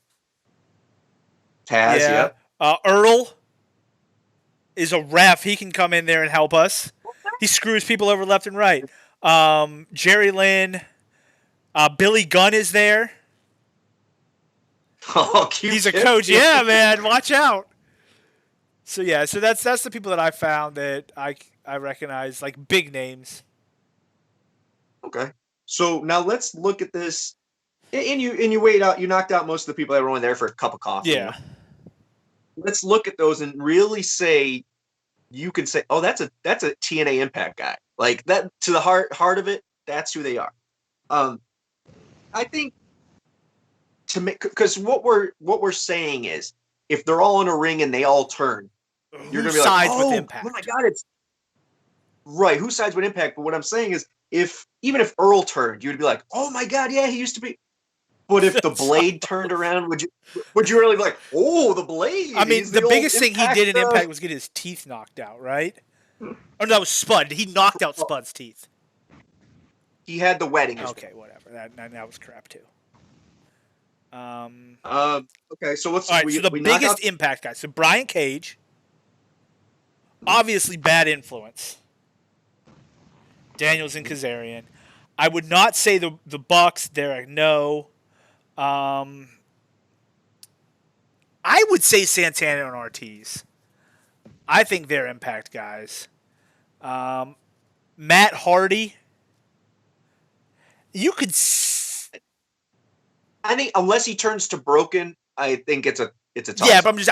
Taz, yeah. Earl is a ref. He can come in there and help us. He screws people over left and right. Jerry Lynn. Billy Gunn is there. Oh, cute. He's a coach. Yeah, man. Watch out. So that's the people that I found that I recognize, like big names. Okay. So now let's look at this. And you weighed out. You knocked out most of the people that were only there for a cup of coffee. Yeah. Let's look at those and really say, you can say, oh, that's a TNA Impact guy. Like that, to the heart of it, that's who they are. I think to make, because what we're saying is, if they're all in a ring and they all turn, you're gonna be like, with Impact? Oh my God, it's right. Who sides with Impact? But what I'm saying is, even if Earl turned, you'd be like, oh my God, yeah, he used to be. But if the Blade turned around, would you really be like, oh, the Blade? I mean, the biggest thing he did in Impact was get his teeth knocked out, right? Oh, no, that was Spud. He knocked out Spud's teeth. He had the wedding. Okay, whatever. That was crap too. Okay, so let's. All right, so the biggest Impact guy. So Brian Cage, obviously bad influence. Daniels and Kazarian. I would not say the Bucks. Derek, no. I would say Santana and Ortiz. I think they're Impact guys. Matt Hardy. You could. I think unless he turns to broken, I think it's a toss. Yeah, but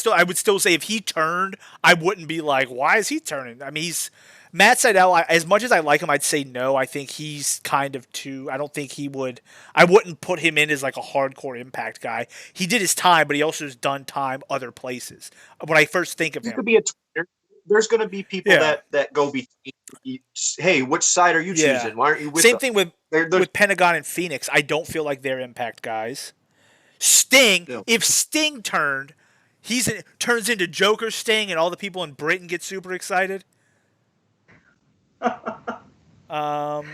I would still say if he turned, I wouldn't be like, why is he turning? I mean, he's Matt Sydal. As much as I like him, I'd say no. I think he's kind of too. I don't think he would. I wouldn't put him in as like a hardcore Impact guy. He did his time, but he also has done time other places. When I first think of He him, could be a tweener. There's going to be people that go between. Hey, which side are you choosing? Why aren't you with? Same thing with with Pentagon and Phoenix. I don't feel like they're Impact guys. Sting, if Sting turned, turns into Joker Sting, and all the people in Britain get super excited. Moving on.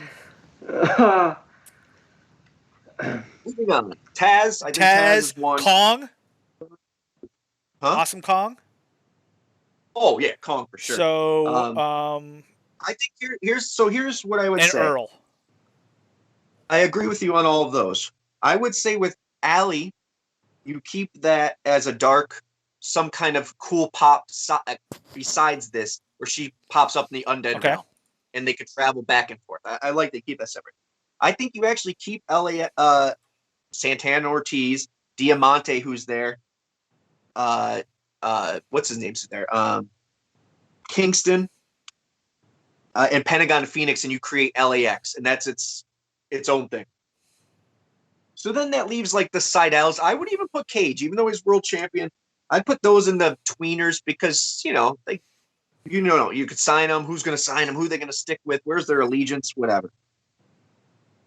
Taz. I think Taz is one. Kong. Huh? Awesome Kong. Oh yeah, Kong for sure. So, I think here's what I would say. And Earl. I agree with you on all of those. I would say with Allie, you keep that as a dark, some kind of cool pop besides this, where she pops up in the Undead realm, and they could travel back and forth. I like to keep that separate. I think you actually keep Santana Ortiz, Diamante, who's there. What's his name's there? Kingston, and Pentagon and Phoenix, and you create LAX, and that's its own thing. So then that leaves like the Seidels. I would even put Cage, even though he's world champion. I'd put those in the tweeners because, you could sign them. Who's going to sign them? Who they're going to stick with? Where's their allegiance? Whatever.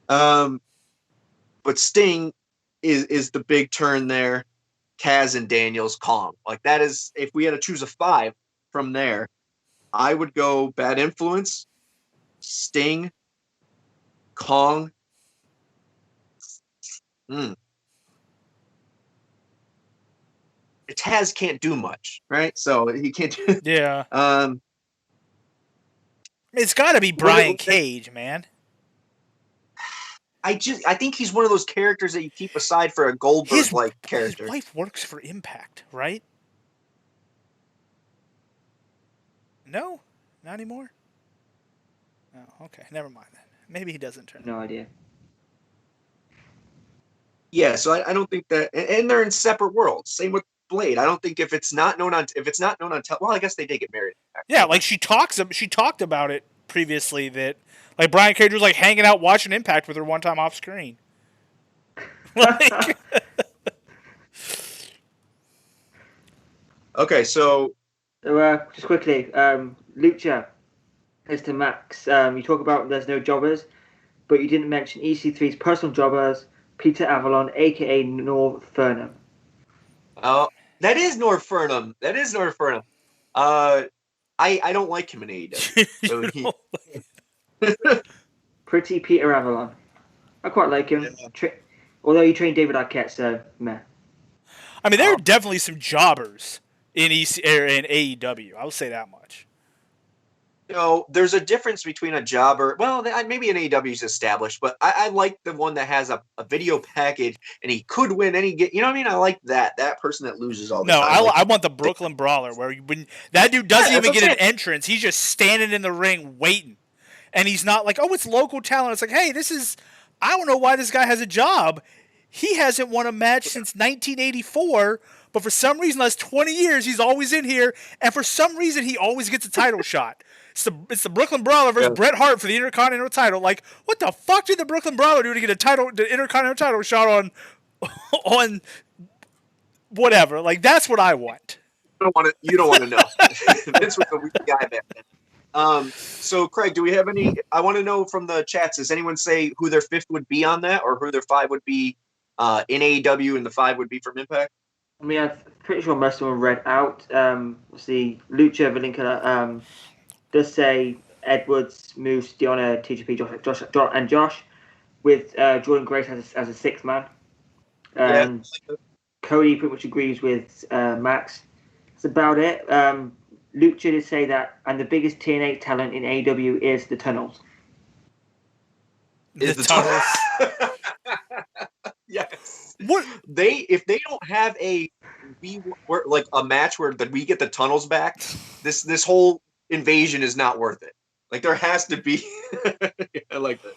But Sting is the big turn there. Taz and Daniels, Kong. Like that is, if we had to choose a 5 from there, I would go Bad Influence, Sting, Kong. Taz can't do much, right? So he can't do. Yeah. It's got to be Brian Cage, man. I think he's one of those characters that you keep aside for a Goldberg-like character. His wife works for Impact, right? No, not anymore. Oh, okay, never mind then. Maybe he doesn't turn. No idea. Yeah, so I don't think that, and they're in separate worlds. Same with Blade. I don't think if it's not known on well, I guess they did get married. Yeah, like she talked about it previously that like Brian Cage was like hanging out watching Impact with her one time off screen. Okay, so just quickly, Lucha is to Max. You talk about there's no jobbers, but you didn't mention EC3's personal jobbers, Peter Avalon, aka Norv Furnham. Oh, that is Norv Furnham. I don't like him in AEW. So Pretty Peter Avalon. I quite like him. Yeah. Although he trained David Arquette, so meh. I mean, there are definitely some jobbers in AEW. I'll say that much. There's a difference between a jobber. Well, maybe an AEW is established, but I like the one that has a video package and he could win any. You know what I mean? I like that person that loses all the time. No, I want the Brooklyn Brawler where when that dude doesn't even get an entrance, he's just standing in the ring waiting, and he's not like, oh, it's local talent. It's like, hey, I don't know why this guy has a job. He hasn't won a match since 1984. But for some reason, last 20 years, he's always in here, and for some reason, he always gets a title shot. It's the Brooklyn Brawler versus Bret Hart for the Intercontinental title. Like, what the fuck did the Brooklyn Brawler do to get the Intercontinental title shot on whatever? Like, that's what I want. You don't want to know. Vince was a weak guy back then. So, Craig, do we have any? I want to know from the chats. Does anyone say who their 5th would be on that, or who their 5 would be in AEW, and the 5 would be from Impact? I mean, I'm pretty sure most of them read out. See, Lucha Valinka does say Edwards moves Deonna, TJP, Josh, with Jordan Grace as a 6th man. Cody pretty much agrees with Max. That's about it. Lucha did say that, and the biggest TNA talent in AEW is the Tunnels. Is the Tunnels? Yes. What if they don't have a match where we get the Tunnels back, this whole invasion is not worth it. Like there has to be. I like that.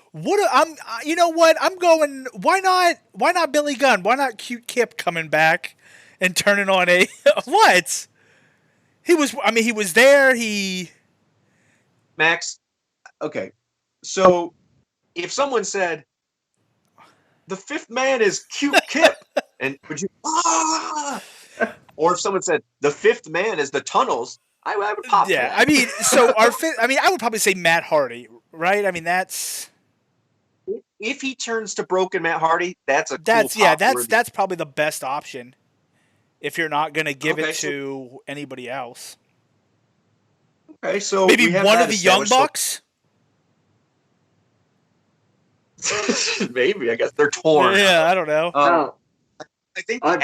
You know what? I'm going. Why not? Why not Billy Gunn? Why not Cute Kip coming back and turning on a what? He was. I mean, he was there. Max. Okay, so if someone said the fifth man is Cute Kip, and would you or if someone said the fifth man is the Tunnels, I would pop. Yeah, for that. I mean, so our fifth. I mean, I would probably say Matt Hardy, right? I mean, that's if he turns to broken Matt Hardy, that's cool yeah, pop that's probably the best option. If you're not going to give it so, to anybody else, okay, so maybe we have one that of the Young Bucks. Maybe I guess they're torn. Yeah, I don't know. I think the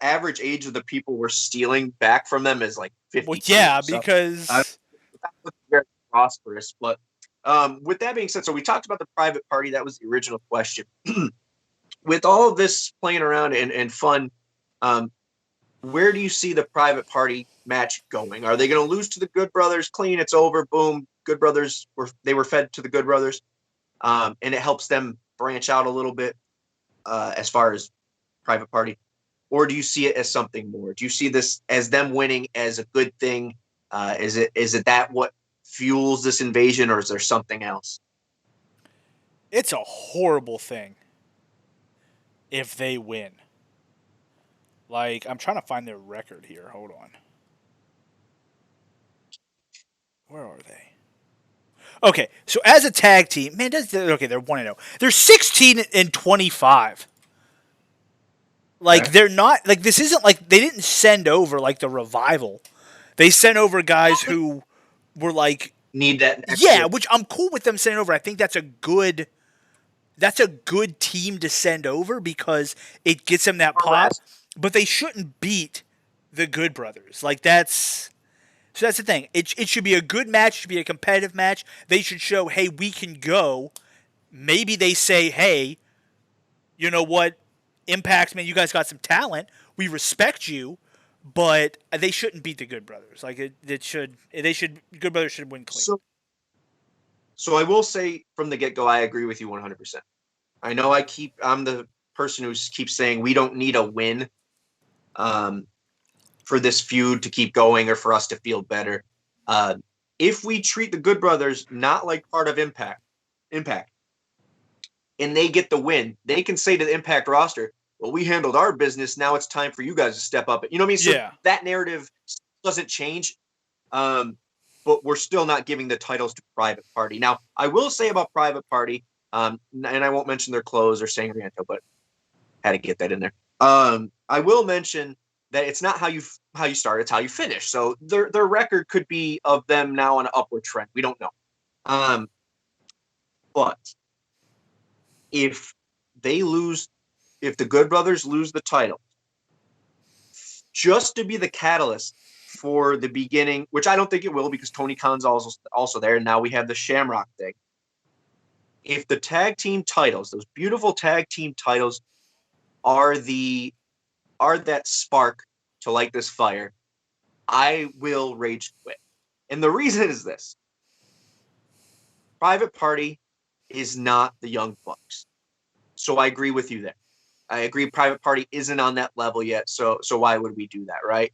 average age of the people we're stealing back from them is like 50. Well, yeah, because that's very prosperous. But with that being said, so we talked about the private party. That was the original question. With all of this playing around and fun, where do you see the private party match going? Are they going to lose to the Good Brothers? Clean, it's over. Boom. Good Brothers were fed to the Good Brothers. And it helps them branch out a little bit as far as private party, or do you see it as something more? Do you see this as them winning as a good thing? Is it that what fuels this invasion, or is there something else? It's a horrible thing if they win. Like, I'm trying to find their record here. Hold on. Where are they? Okay, so as a tag team, man, they're 1-0. They're 16-25. Like, they're not, like, this isn't like, they didn't send over, like, the Revival. They sent over guys who were, like... Need that. Yeah, which I'm cool with them sending over. I think that's a good team to send over because it gets them that pop. But they shouldn't beat the Good Brothers. Like, that's the thing. It should be a good match. It should be a competitive match. They should show, hey, we can go. Maybe they say, hey, you know what? Impact, man, you guys got some talent. We respect you, but they shouldn't beat the Good Brothers. Like Good Brothers should win clean. So I will say from the get-go, I agree with you 100%. I know I'm the person who keeps saying we don't need a win for this feud to keep going or for us to feel better. If we treat the Good Brothers not like part of Impact, and they get the win, they can say to the Impact roster, well, we handled our business. Now it's time for you guys to step up. You know what I mean? So that narrative doesn't change, but we're still not giving the titles to Private Party. Now, I will say about Private Party, and I won't mention their clothes or Sangriento, but had to get that in there. I will mention that it's not how you start, it's how you finish. So their record could be of them now on an upward trend. We don't know. But if the Good Brothers lose the title, just to be the catalyst for the beginning, which I don't think it will because Tony Khan's also there, and now we have the Shamrock thing. If the tag team titles, those beautiful tag team titles, are that spark to light this fire, I will rage quit. And the reason is this. Private Party is not the Young Bucks. So I agree with you there. I agree Private Party isn't on that level yet, so why would we do that, right?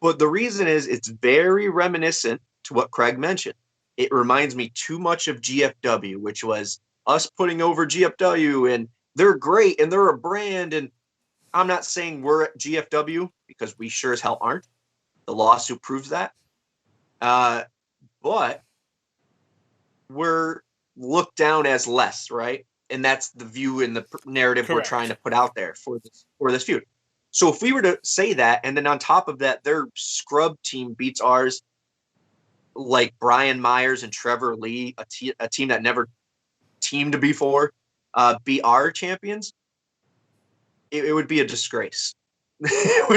But the reason is it's very reminiscent to what Craig mentioned. It reminds me too much of GFW, which was us putting over GFW, and they're great, and they're a brand, and I'm not saying we're at GFW, because we sure as hell aren't. The lawsuit proves that. But we're looked down as less, right? And that's the view and the narrative Correct. We're trying to put out there for this feud. So if we were to say that, and then on top of that, their scrub team beats ours, like Brian Myers and Trevor Lee, a team that never teamed before, be our champions, it would be a disgrace. it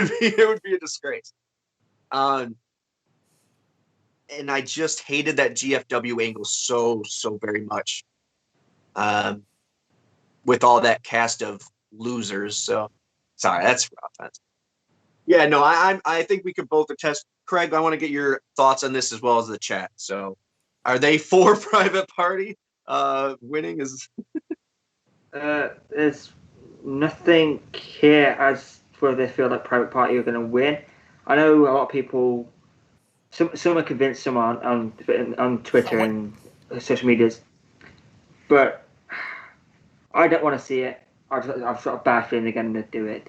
would be a disgrace. And I just hated that GFW angle so very much. With all that cast of losers. So sorry, that's offense. Yeah, no, I think we could both attest Craig, I want to get your thoughts on this as well as the chat. So, are they for Private Party winning? There's nothing here as where they feel like Private Party are going to win. I know a lot of people. Some are convinced, some aren't on Twitter and social medias. But I don't want to see it. I've got a bad feeling they're going to do it.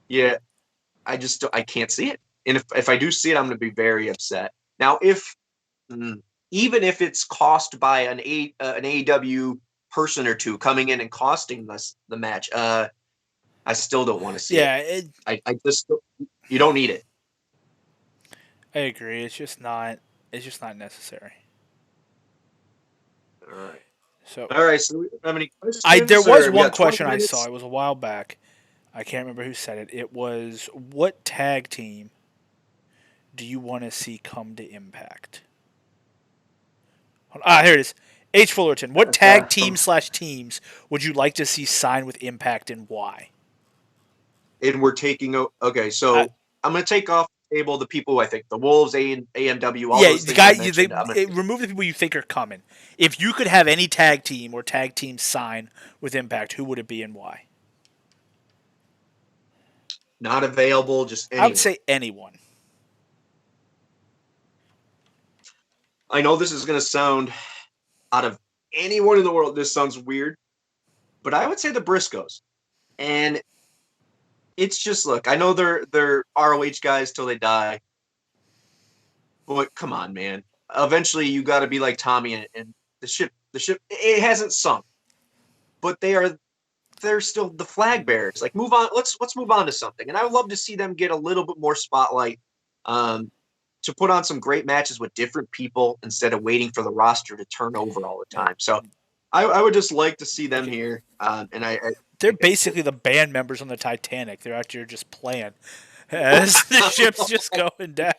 Yeah, I can't see it. And if I do see it, I'm going to be very upset. Now, even if it's cost by an AEW person or two coming in and costing us the match, I still don't want to see it. I just you don't need it. I agree. It's just not necessary. All right. So do we have any questions? There was one question I saw. It was a while back. I can't remember who said it. It was, what tag team do you want to see come to Impact? Here it is. H. Fullerton. What tag team/teams would you like to see sign with Impact and why? And we're taking okay. So I'm going to take off the table the people who I think the Wolves, AMW, all those things. Remove the people you think are coming. If you could have any tag team or tag team sign with Impact, who would it be and why? Not available, just anyone. I would say anyone. I know this is going to sound, out of anyone in the world, this sounds weird, but I would say the Briscoes. And it's just, look, I know they're ROH guys till they die, but come on, man. Eventually, you got to be like Tommy, and the ship, it hasn't sunk, but they're still the flag bearers. Like, move on. Let's move on to something. And I would love to see them get a little bit more spotlight, to put on some great matches with different people instead of waiting for the roster to turn over all the time. So I would just like to see them here. They're basically the band members on the Titanic. They're out here just playing as the ship's just going down.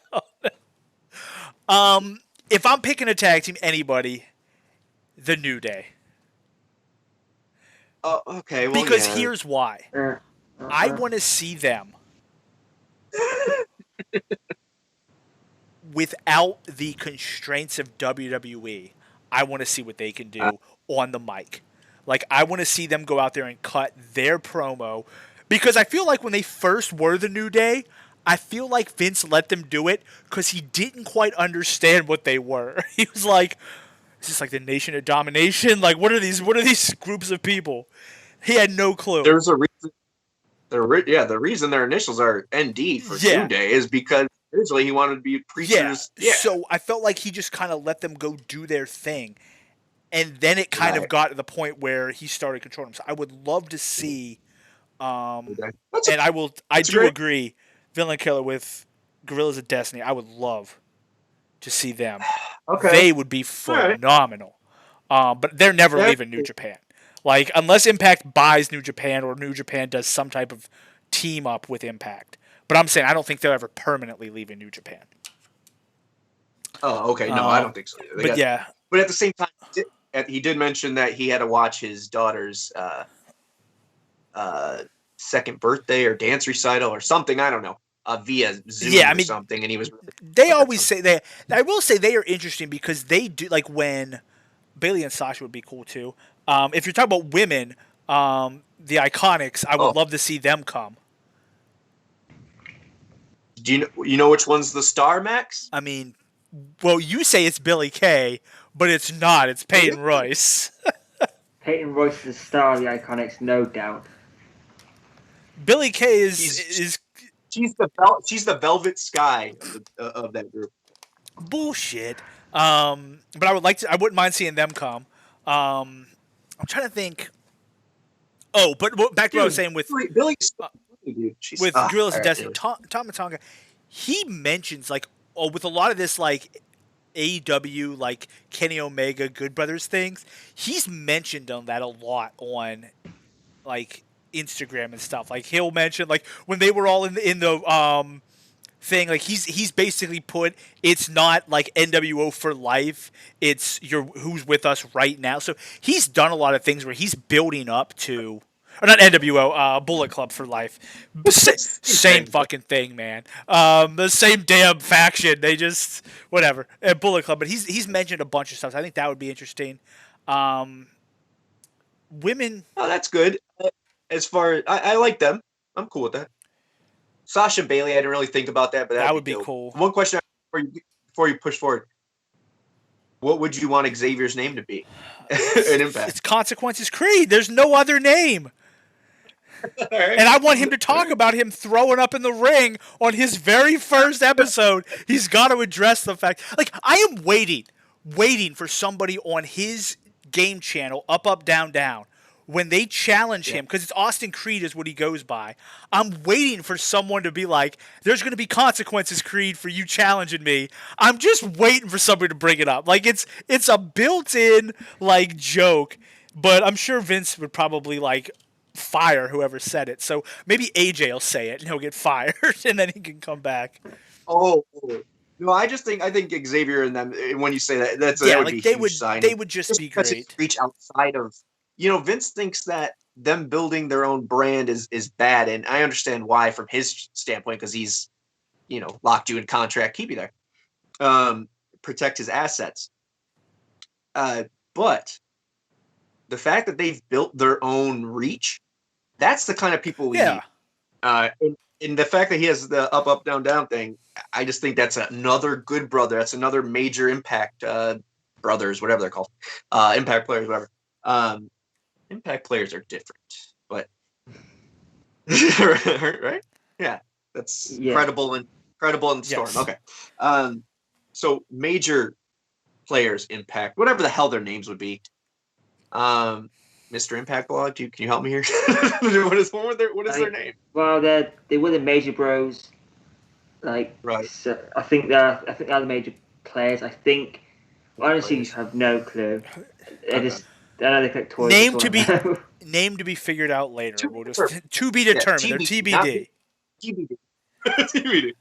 If I'm picking a tag team, anybody, the New Day. Okay. Well, because here's why. I want to see them without the constraints of WWE. I want to see what they can do on the mic. Like, I want to see them go out there and cut their promo. Because I feel like when they first were the New Day, I feel like Vince let them do it because he didn't quite understand what they were. He was like, is this like the Nation of Domination? Like, what are these groups of people? He had no clue. There's a reason. The reason their initials are ND for New Day is because originally he wanted to be preachers. Yeah. So I felt like he just kind of let them go do their thing. And then it kind of got to the point where he started controlling them. So I would love to see, I do agree, Villain Killer with Gorillas of Destiny. I would love to see them. Okay. They would be phenomenal. But they're never leaving New Japan. Like, unless Impact buys New Japan or New Japan does some type of team up with Impact. But I'm saying I don't think they'll ever permanently leave in New Japan. Oh, okay. No, I don't think so. But at the same time, he did mention that he had to watch his daughter's second birthday or dance recital or something. I don't know. Via Zoom or something, and he was. They always say that. I will say they are interesting because they do, like, when Bayley and Sasha would be cool too. If you're talking about women, the Iconics, I would love to see them come. Do you know which one's the star, Max? I mean, well, you say it's Billie Kay, but it's not. It's Peyton Royce. Peyton Royce is the star of the Iconics, no doubt. Billie Kay is she's the Velvet Sky of that group. Bullshit. But I wouldn't mind seeing them come. I'm trying to think. Oh, but back to what I was saying with Billy, with Gorillas of Destiny, Tom Matonga, he mentions, like, with a lot of this, like, AEW, like Kenny Omega, Good Brothers things, he's mentioned on that a lot on, like, Instagram and stuff. Like, he'll mention, like, when they were all in the thing, like, he's basically put, it's not like NWO for life, it's who's with us right now. So he's done a lot of things where he's building up to, or not NWO, Bullet Club for life. Same fucking thing, man. The same damn faction. They just whatever. Bullet Club, but he's mentioned a bunch of stuff. So I think that would be interesting. Women. Oh, that's good. As far as I like them, I'm cool with that. Sasha Bailey, I didn't really think about that, but That would be dope. cool. One question before you push forward: what would you want Xavier's name to be? An Impact. It's Consequences Creed. There's no other name. Right. And I want him to talk about him throwing up in the ring on his very first episode. He's got to address the fact. Like, I am waiting for somebody on his game channel, Up, Down, Down, when they challenge him, because it's Austin Creed is what he goes by. I'm waiting for someone to be like, there's going to be consequences, Creed, for you challenging me. I'm just waiting for somebody to bring it up. Like, it's a built-in, like, joke, but I'm sure Vince would probably, like, fire whoever said it. So maybe AJ will say it and he'll get fired and then he can come back. Oh no, I think Xavier and them, when you say that, that would be a huge sign. They would just be great. Reach outside of, Vince thinks that them building their own brand is bad, and I understand why from his standpoint, because he's locked you in contract, keep you there, protect his assets. But the fact that they've built their own reach, that's the kind of people we need. And the fact that he has the up, down, down thing, I just think that's another good brother. That's another major Impact brothers, whatever they're called. Impact players, whatever. Impact players are different, but right? Yeah, that's credible and Storm. Yes. Okay. So major players, Impact, whatever the hell their names would be. Mr. Impact Blog, can you help me here? What is their name? Well, they were the major bros. Like, right. So I think they're the major players. I think. Honestly, have no clue. I know they collect toys. Name to be figured out later. To be determined. They're TBD. TBD.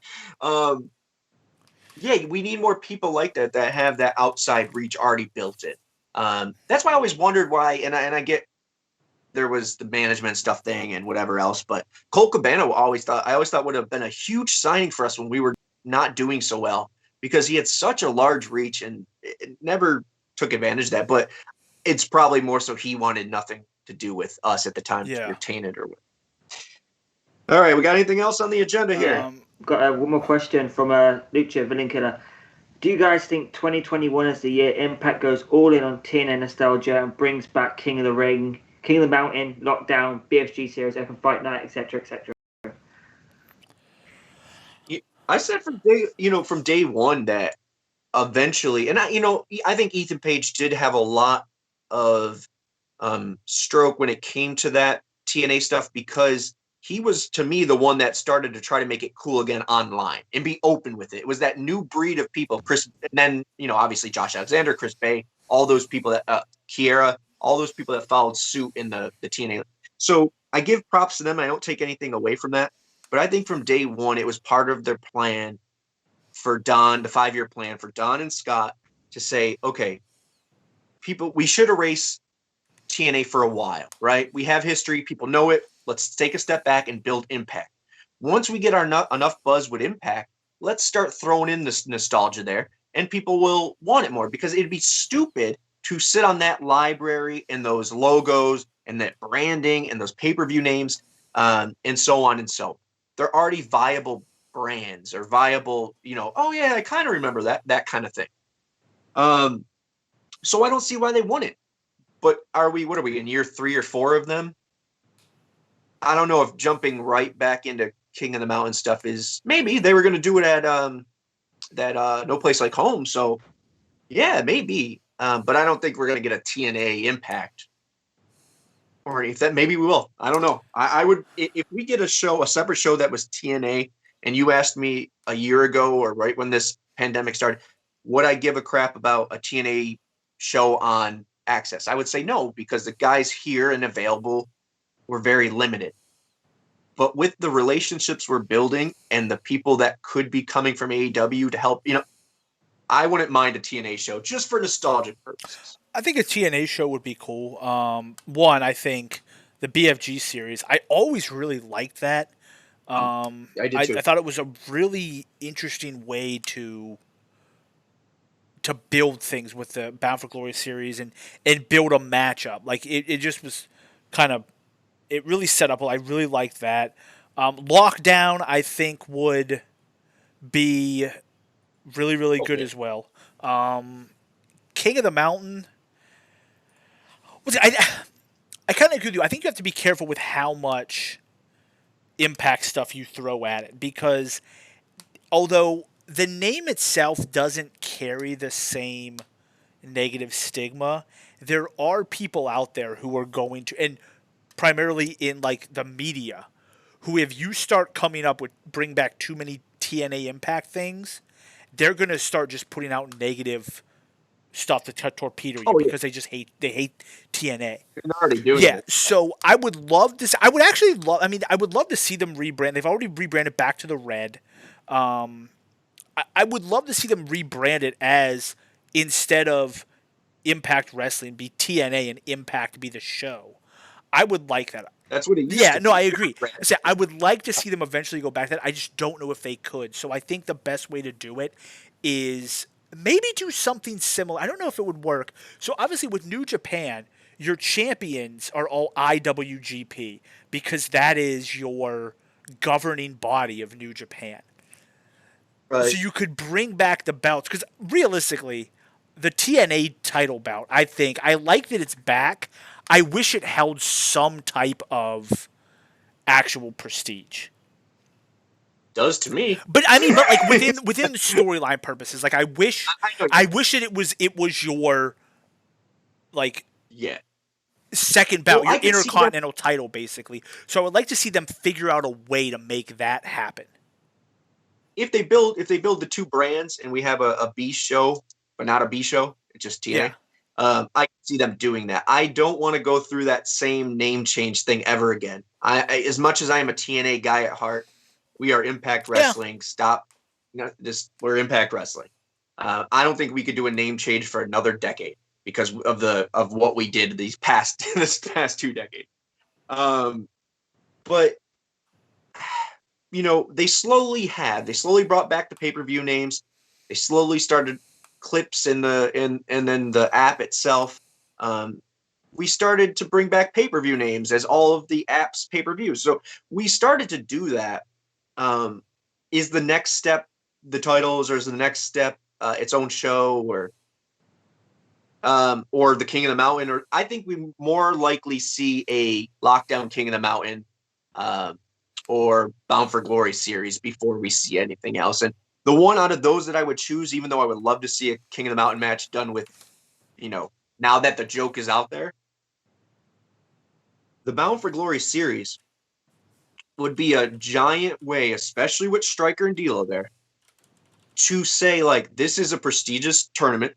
Yeah, we need more people like that have that outside reach already built in. That's why I always wondered why, and I get there was the management stuff thing and whatever else, but Colt Cabana I always thought would have been a huge signing for us when we were not doing so well, because he had such a large reach and it never took advantage of that. But it's probably more so he wanted nothing to do with us at the time to retain it or what. All right, we got anything else on the agenda here? Got one more question from Lucha Villain Killer. Do you guys think 2021 is the year Impact goes all in on TNA nostalgia and brings back King of the Ring, King of the Mountain, Lockdown, BFG Series, Open Fight Night, etc., etc.? I said from day one that eventually, and I think Ethan Page did have a lot of stroke when it came to that TNA stuff, because he was, to me, the one that started to try to make it cool again online and be open with it. It was that new breed of people. Chris, and then, obviously Josh Alexander, Chris Bay, all those people that, Kiera, all those people that followed suit in the TNA. So I give props to them. I don't take anything away from that. But I think from day one, it was part of their plan for Don, the 5-year plan for Don and Scott to say, okay, people, we should erase TNA for a while, right? We have history. People know it. Let's take a step back and build Impact. Once we get enough buzz with Impact, let's start throwing in this nostalgia there, and people will want it more, because it'd be stupid to sit on that library and those logos and that branding and those pay-per-view names and so on and so. They're already viable brands or viable, oh yeah, I kind of remember that kind of thing. So I don't see why they won it. But what are we in year 3 or 4 of them? I don't know if jumping right back into King of the Mountain stuff is, maybe they were going to do it at that No Place Like Home. So yeah, maybe. But I don't think we're going to get a TNA Impact, or if that, maybe we will. I don't know. I would, if we get a separate show that was TNA, and you asked me a year ago or right when this pandemic started, would I give a crap about a TNA show on Access? I would say no, because the guys here and available were very limited. But with the relationships we're building and the people that could be coming from AEW to help, I wouldn't mind a TNA show just for nostalgic purposes. I think a TNA show would be cool. One, I think the BFG series. I always really liked that. I did too. I thought it was a really interesting way to build things with the Bound for Glory series and build a matchup. Like it just was kind of, it really set up well. I really liked that. Lockdown, I think, would be really, really good as well. King of the Mountain. I kind of agree with you. I think you have to be careful with how much Impact stuff you throw at it, because although the name itself doesn't carry the same negative stigma, there are people out there who are going to, and primarily in like the media, who, if you start coming up with bring back too many TNA Impact things, they're going to start just putting out negative stuff to torpedo you because they hate TNA. They're already doing it. So I would love to. I would love to see them rebrand. They've already rebranded back to the red. I would love to see them rebrand it as, instead of Impact Wrestling, be TNA and Impact be the show. I would like that. That's what it used to Yeah, no, be. I agree. I would like to see them eventually go back to that. I just don't know if they could. So I think the best way to do it is maybe do something similar. I don't know if it would work. So obviously with New Japan, your champions are all IWGP because that is your governing body of New Japan. Right. So you could bring back the belts, because realistically, the TNA title bout, I like that it's back. I wish it held some type of actual prestige. Does to me. But I mean, like within storyline purposes, like I wish that it was your like second bout, your Intercontinental title, basically. So I would like to see them figure out a way to make that happen. If they build the two brands and we have a B show, but not a B show, it's just TNA. I can see them doing that. I don't want to go through that same name change thing ever again. I as much as I am a TNA guy at heart, we are Impact Wrestling. Yeah. Stop. We're Impact Wrestling. I don't think we could do a name change for another decade because of what we did this past 2 decades. But they slowly brought back the pay-per-view names. They slowly started clips and then the app itself. We started to bring back pay-per-view names as all of the apps pay-per-views. So we started to do that. Is the next step the titles, or is the next step its own show, or the King of the Mountain? Or I think we more likely see a Lockdown King of the Mountain or Bound for Glory series before we see anything else. And the one out of those that I would choose, even though I would love to see a King of the Mountain match done with, now that the joke is out there, the Bound for Glory series would be a giant way, especially with Stryker and D'Lo there, to say, like, this is a prestigious tournament.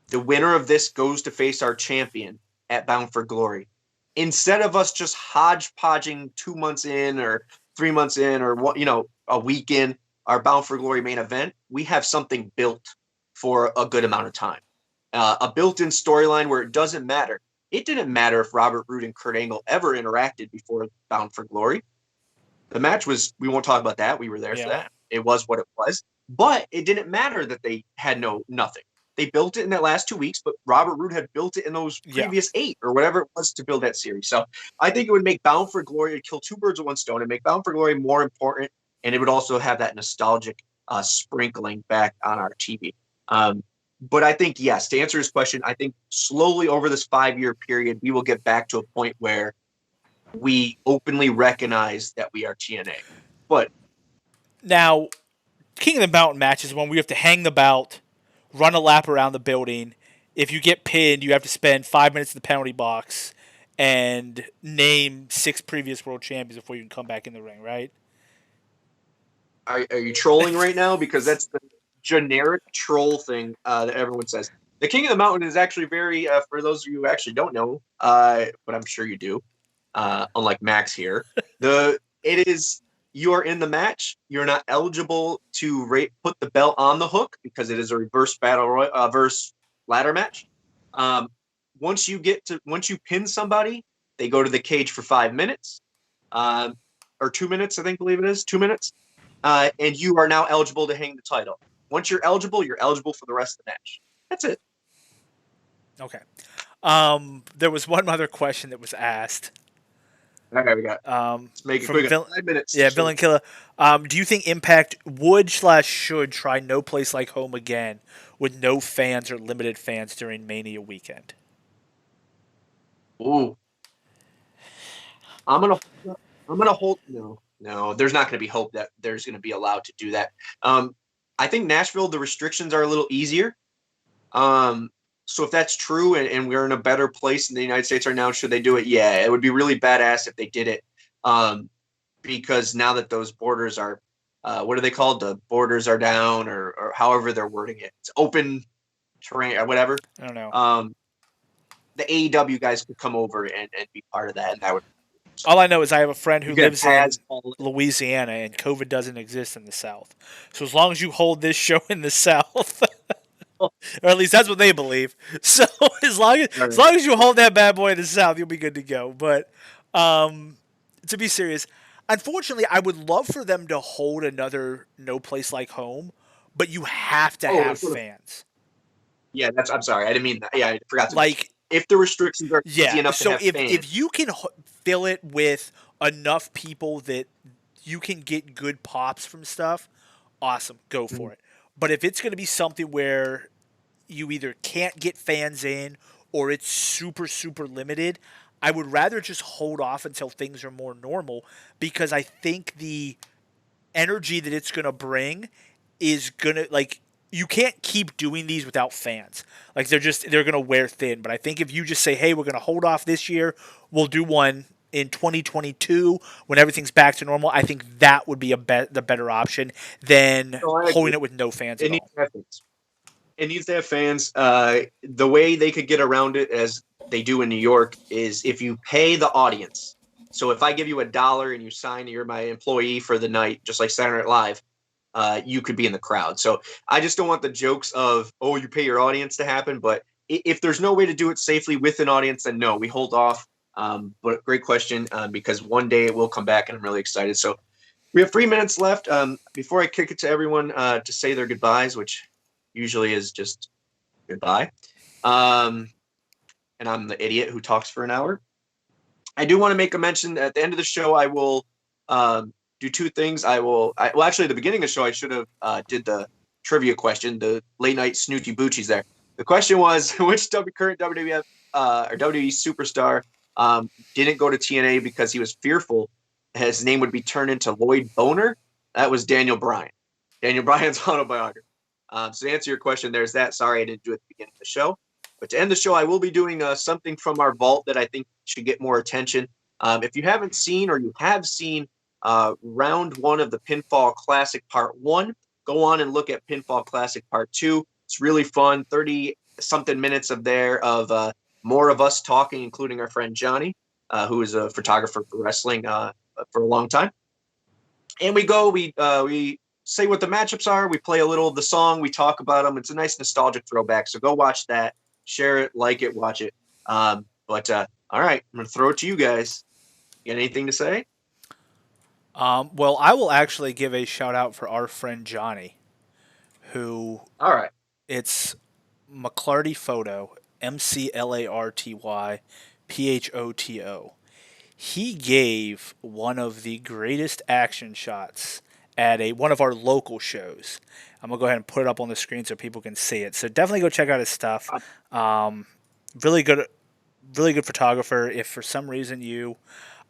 The winner of this goes to face our champion at Bound for Glory. Instead of us just hodgepodging 2 months in or 3 months in or a week in our Bound for Glory main event, we have something built for a good amount of time. A built-in storyline where it doesn't matter. It didn't matter if Robert Roode and Kurt Angle ever interacted before Bound for Glory. The match was, we won't talk about that. We were there for that. It was what it was. But it didn't matter that they had nothing. They built it in that last 2 weeks, but Robert Roode had built it in those previous 8 or whatever it was to build that series. So I think it would make Bound for Glory, kill 2 birds with one stone, and make Bound for Glory more important. And it would also have that nostalgic sprinkling back on our TV. But I think, yes, to answer his question, I think slowly over this 5-year period, we will get back to a point where we openly recognize that we are TNA. But now, King of the Mountain match is when we have to hang the belt, run a lap around the building. If you get pinned, you have to spend 5 minutes in the penalty box and name 6 previous world champions before you can come back in the ring, right? Are you trolling right now? Because that's the generic troll thing that everyone says. The King of the Mountain is actually very, for those of you who actually don't know, but I'm sure you do, unlike Max here, it is, you are in the match. You're not eligible to put the belt on the hook because it is a reverse ladder match. Once you pin somebody, They go to the cage for 5 minutes, or 2 minutes, believe it is 2 minutes, and you are now eligible to hang the title. Once you're eligible for the rest of the match. That's it. Okay. There was one other question that was asked. All right, we got. Let's make it quick. 5 minutes. Yeah, Villain Killer. Do you think Impact would/should try No Place Like Home again with no fans or limited fans during Mania weekend? Ooh. I'm gonna hold. No. There's not gonna be hope that there's gonna be allowed to do that. I think Nashville, the restrictions are a little easier. So if that's true, and we're in a better place in the United States right now, should they do it? Yeah, it would be really badass if they did it. Because now that those borders are, what are they called? The borders are down, or however they're wording it. It's open terrain or whatever. I don't know. The AEW guys could come over and be part of that, and that would. All I know is I have a friend who lives in Louisiana, and COVID doesn't exist in the South. So as long as you hold this show in the South, or at least that's what they believe. So as long as you hold that bad boy in the South, you'll be good to go. But to be serious, unfortunately, I would love for them to hold another No Place Like Home, but you have to have fans. Yeah, I'm sorry, I didn't mean that. Yeah, I forgot to if the restrictions are easy enough to have fans. So if you can fill it with enough people that you can get good pops from stuff, awesome, go for it. But if it's going to be something where you either can't get fans in or it's super, super limited, I would rather just hold off until things are more normal, because I think the energy that it's going to bring is going to, you can't keep doing these without fans. They're going to wear thin. But I think if you just say, hey, we're going to hold off this year, we'll do one in 2022 when everything's back to normal, I think that would be the better option than holding it with no fans at all. It needs to have fans. The way they could get around it, as they do in New York, is if you pay the audience. So if I give you $1 and you sign, you're my employee for the night, just like Saturday Night Live, you could be in the crowd. So I just don't want the jokes of, oh, you pay your audience to happen. But if there's no way to do it safely with an audience, then no, we hold off. But great question, because one day it will come back, and I'm really excited. So we have 3 minutes left. Before I kick it to everyone to say their goodbyes, which usually is just goodbye. And I'm the idiot who talks for an hour. I do want to make a mention at the end of the show. I will do two things. Actually, at the beginning of the show, I should have did the trivia question, the late night snooty boochies there. The question was, which current WWF or WWE superstar didn't go to TNA because he was fearful his name would be turned into Lloyd Boner? That was Daniel Bryan. Daniel Bryan's autobiography. So to answer your question, there's that. Sorry, I didn't do it at the beginning of the show. But to end the show, I will be doing something from our vault that I think should get more attention. If you haven't seen, or you have seen round 1 of the Pinfall Classic Part 1, go on and look at Pinfall Classic Part 2. It's really fun. 30-something minutes of more of us talking, including our friend Johnny, who is a photographer for wrestling for a long time. And we say what the matchups are. We play a little of the song. We talk about them. It's a nice nostalgic throwback. So go watch that. Share it, like it, watch it. All right, I'm going to throw it to you guys. You got anything to say? Well, I will actually give a shout out for our friend Johnny, who. All right. It's McClarty Photo, McClartyPhoto. He gave one of the greatest action shots at one of our local shows. I'm going to go ahead and put it up on the screen so people can see it. So definitely go check out his stuff. Really good photographer. If for some reason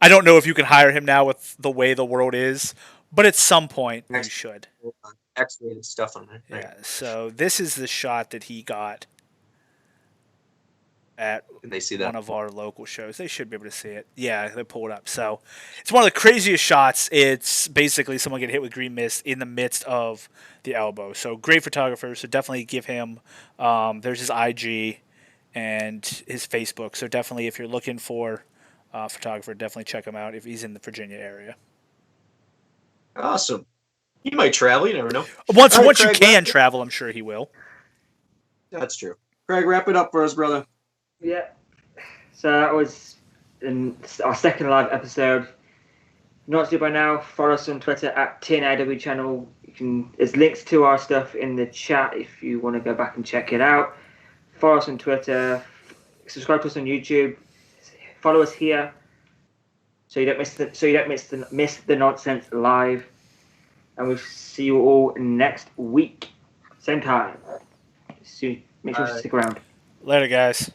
I don't know if you can hire him now with the way the world is, but at some point you should. X-rated stuff on there. Yeah, so this is the shot that he got at one of our local shows. They should be able to see it. Yeah, they pull it up. So it's one of the craziest shots. It's basically someone getting hit with green mist in the midst of the elbow. So great photographer. So definitely give him. There's his IG and his Facebook. So definitely, if you're looking for a photographer, definitely check him out if he's in the Virginia area. Awesome. He might travel. You never know. Once Craig, you can travel, I'm sure he will. That's true. Craig, wrap it up for us, brother. Yeah. So that was our second live episode. Not to do by now, follow us on Twitter at TNAIW channel. There's links to our stuff in the chat if you want to go back and check it out. Follow us on Twitter, subscribe to us on YouTube, follow us here so you don't miss the nonsense live. And we'll see you all next week, same time. Make sure to stick around. Later, guys.